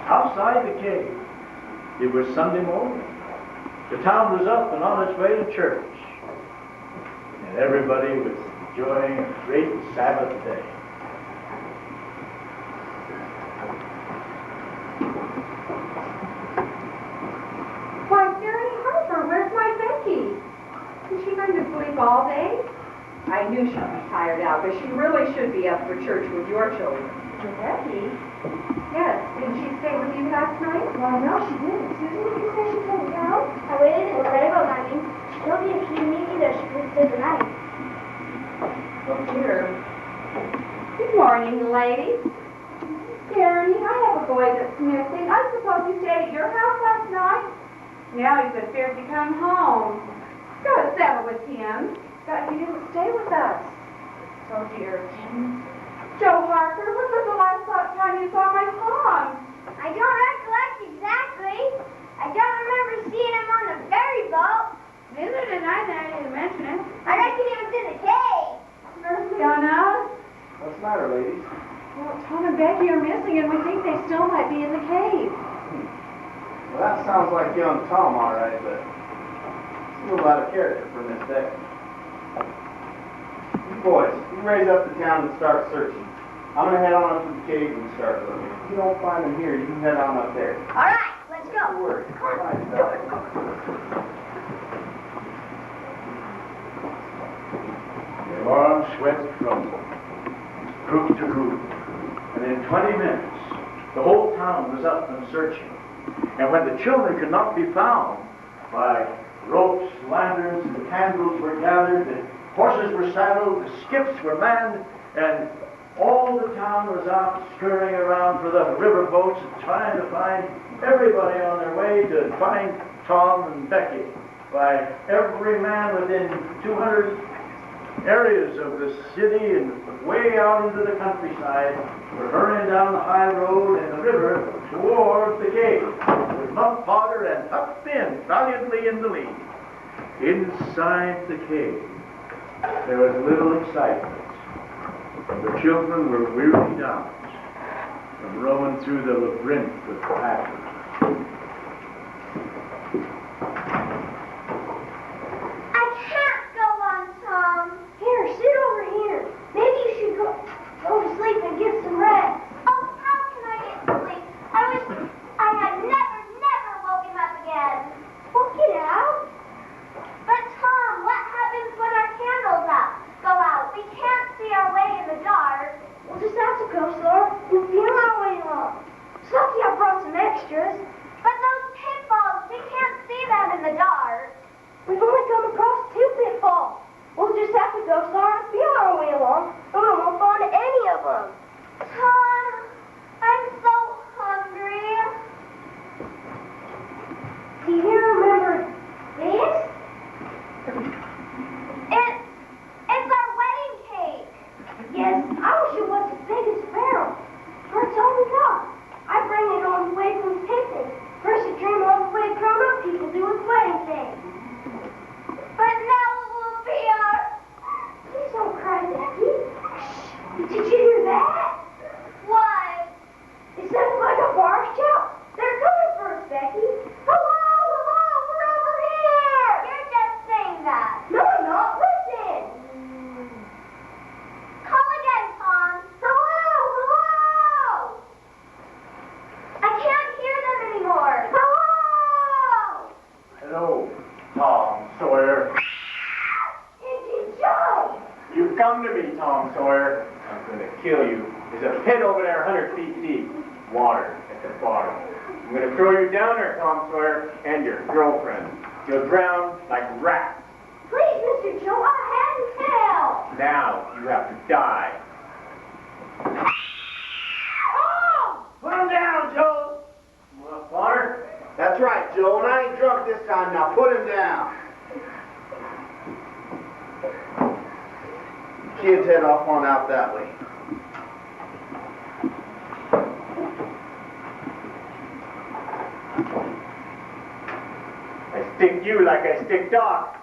Outside the cave, it was Sunday morning. The town was up and on its way to church, and everybody was enjoying a great Sabbath day. Why, Mary Harper, where's my Becky? Is she going to sleep all day? I knew she'd be tired out, but she really should be up for church with your children. Your Becky? Yes. Didn't she stay with you last night? Well, no, she didn't. Susan, did you say she couldn't come? I waited and let her go, Mommy. She told me if she didn't need me there, she could stay the night. Oh, dear. Good morning, ladies. Gary, I have a boy that's missing. I suppose you stayed at your house last night? Yeah, he's afraid to come home. Gotta settle with him. But he didn't stay with us. Oh, dear. Joe Harper, when was the last time you saw my Tom? I don't recollect exactly. I don't remember seeing him on the ferry boat. Neither did I, now you mention it. I reckon he was in the cave. Mercy on us. What's the matter, ladies? Well, Tom and Becky are missing, and we think they still might be in the cave. Well, that sounds like young Tom, all right, but it's a little out of character for Miss Becky. You boys, you raise up the town and start searching. I'm going to head on up to the cave and start looking. If you don't find them here, you can head on up there. All right, let's go. Don't worry. The alarm swept from group to group, and in 20 minutes, the whole town was up and searching. And when the children could not be found, by ropes, lanterns, the candles were gathered, the horses were saddled, the skiffs were manned, and all the town was out scurrying around for the river boats and trying to find everybody on their way to find Tom and Becky. By every man within 200 areas of the city and way out into the countryside were hurrying down the high road and the river toward the cave, with Muff Potter and Huck Finn valiantly in the lead. Inside the cave, there was little excitement. The children were wearied out from roaming through the labyrinth of patterns. I can't go on, Tom. Here, sit over here. Maybe you should go to sleep and get some rest. Oh, how can I get sleep? I wish I had never woken up again. Well, get out. But Tom, what happens when our candles go out? We can't see our way in the dark. We'll just have to go slower and feel our way along. It's lucky I brought some extras. But those pitfalls, we can't see them in the dark. We've only come across 2 pitfalls. We'll just have to go slower and feel our way along, and we won't fall into any of them. Tom, I'm so hungry. Do you remember this? It's our wedding cake. Yes, I wish it was as big as a barrel. But it's all we got. I bring it all the way from the picnic. First a dream all the way grown-up people do with wedding cake. But now it will be our... Please don't cry, Becky. Shh. Did you hear that? What? It sounded like a bar shout. They're coming for us, Becky. Hello, we're over here. You're just saying that. No, I'm not. Listen. Call again, Tom. Hello. I can't hear them anymore. Hello. Hello, Tom Sawyer. It's Joe. You come to me, Tom Sawyer. I'm going to kill you. There's a pit over there 100 feet deep. Water at the bottom. I'm going to throw you down there, Tom Sawyer, and your girlfriend. You'll drown like rats. Please, Mr. Joe, I hadn't hell. Now you have to die. Oh! Put him down, Joe. Well, Potter, That's right, Joe, and I ain't drunk this time. Now put him down. Kids head off on out that way. I stick you like I stick Doc.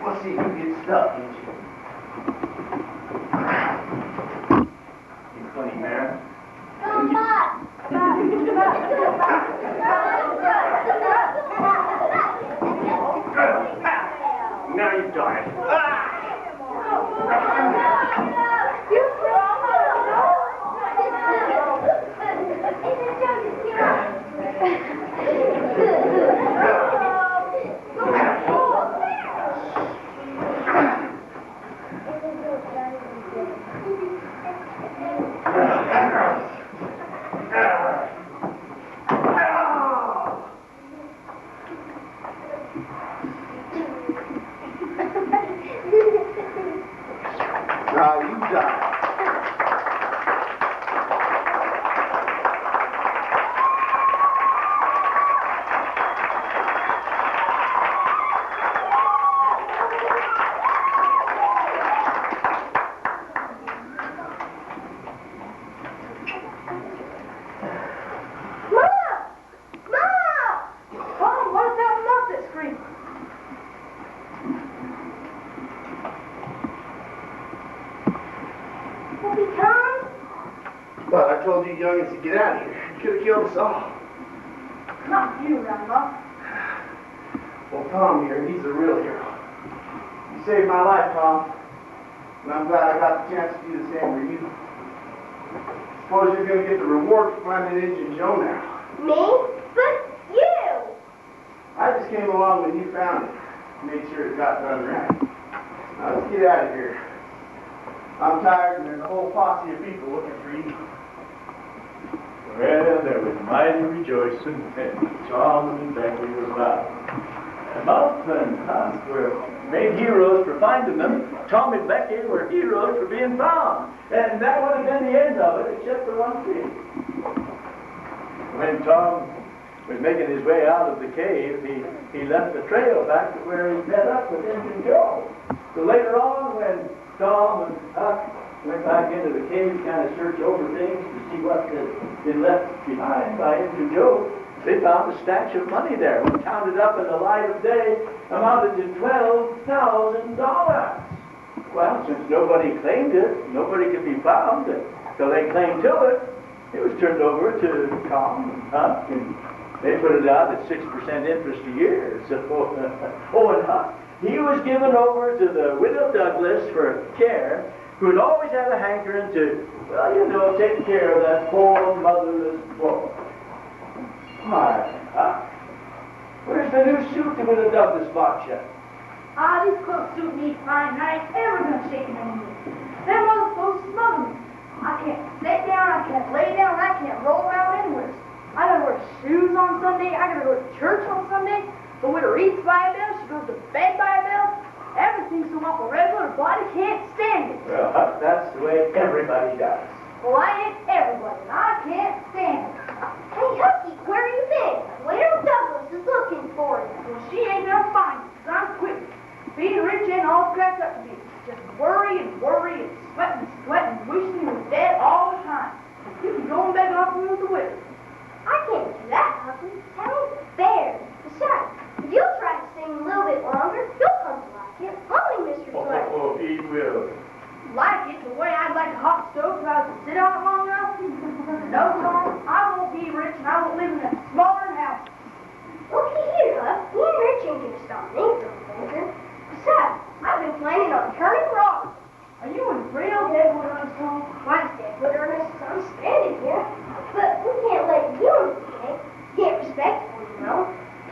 We'll see who gets stuck, ain't you? You funny, man. Come on. Now you die. Now you die. Tom, what is that mouth that screams? But I told you youngins to get out of here. You could have killed us all. Not you, Grandma. Well, Tom here, he's a real hero. You saved my life, Tom. And I'm glad I got the chance to do the same for you. Suppose you're going to get the reward for finding Injun Joe now. Me? But you! I just came along when you found it. Made sure it got done right. Now let's get out of here. I'm tired and there's a whole posse of people looking for you. Well, there was mighty rejoicing when Tom and Becky were found. And both of them were made heroes for finding them. Tom and Becky were heroes for being found. And that would have been the end of it, except for one thing. When Tom was making his way out of the cave, he left the trail back to where he met up with Injun Joe. So later on, when Tom and Huck went back into the cave to kind of search over things to see what had been left behind by Injun Joe, they found a stash of money there. When counted up in the light of day, amounted to $12,000. Well, since nobody claimed it, nobody could be found until they claimed to it. It was turned over to Tom and Huck, and they put it out at 6% interest a year. So, and Huck, he was given over to the widow Douglas for care, who had always had a hankering to, well, you know, take care of that poor motherless boy. Why, Huck, where's the new suit the widow Douglas bought you? Ah, these clothes suit me fine, and I ain't ever gonna shake them anymore. Them other folks smother me. I can't sit down, I can't lay down, I can't roll around anywhere. I gotta wear shoes on Sunday, I gotta go to church on Sunday. The widow eats by a bell, she goes to bed by a bell. Everything's so awful regular, body can't stand it. Well, Huck, that's the way everybody does. Well, I ain't everybody, and I can't stand it. Hey, Husky, where you been? Widow Douglas is looking for you. Well, she ain't gonna find me, 'cause I'm quit. Being rich ain't all cracked up to be. Just worry and sweat and wishing you was dead all the time. You can go and beg off me with the widow. I can't do that, Husky. That ain't fair. Besides, if you'll try to sing a little bit longer, you'll come to like it. Only Mr. Sawyer. Oh, he will. Like it the way I'd like a hot stove if I was to sit on it long enough? No, Tom, I won't be rich and I won't live in a smaller house. Looky here, Huck. Being rich ain't gonna stop me from thinking. Besides, I've been planning on turning rock. Are you in real Deadwood Earnest, Tom? Why, Deadwood Ernest, I'm standing here. But we can't let you in, Hank. Can't respectful, you know.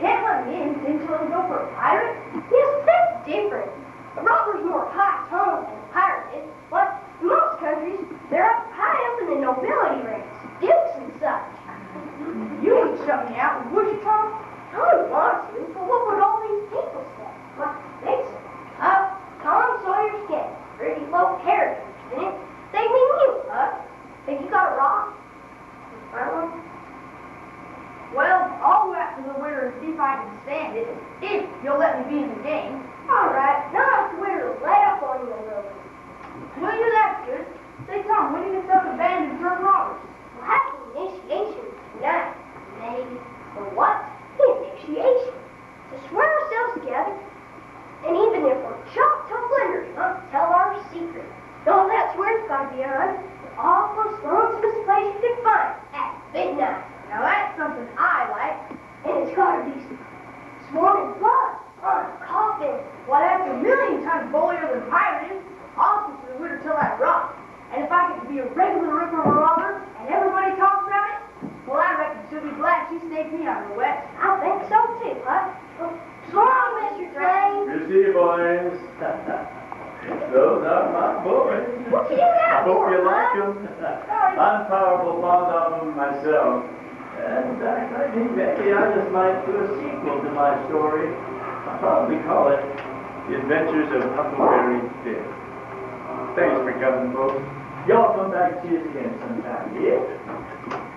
Can't let me in until you go for a pirate? Yes, that's different. A robber's more high-toned than a pirate is. But in most countries, they're up high up in the nobility ranks, dukes and such. You ain't shut me out, would you, Tom? I would want to, but what would all these people say? What they say? Tom Sawyer's Cast, pretty low character, isn't it? They mean you, huh? Think you got a rock? Well, I'll go after the winter and see if I can stand it, if you'll let me be in the game. All right, now I have to wear to let up on you a little bit. Well, you're that good. Say, Tom, when do you get some abandoned drug robbers? We'll have an initiation tonight. Maybe. For what? Initiation. To swear ourselves together. And even if we're chopped to flinders, not to tell our secret. No, that swear's gotta be on. The awfulest, lonesomest place you can find. At midnight. Now that's something I like. And it's gotta be sworn in blood. On a coffin. Well, that's a million times bullier than pirating. I'll keep the winter till I rot. And if I get to be a regular river robber, and everybody talks about it, well, I reckon she'll be glad she snaked me out of the west. I think so too, huh? Well, so long, Mr. Twain. Good to see you, boys. Those are my boys. What you got I hope for, you huh? like them. I'm powerful fond of them myself. And I think maybe I just might do a sequel to my story. I'll probably call it The Adventures of Huckleberry Finn. Thanks for coming, folks. Y'all come back and see us again sometime, yeah?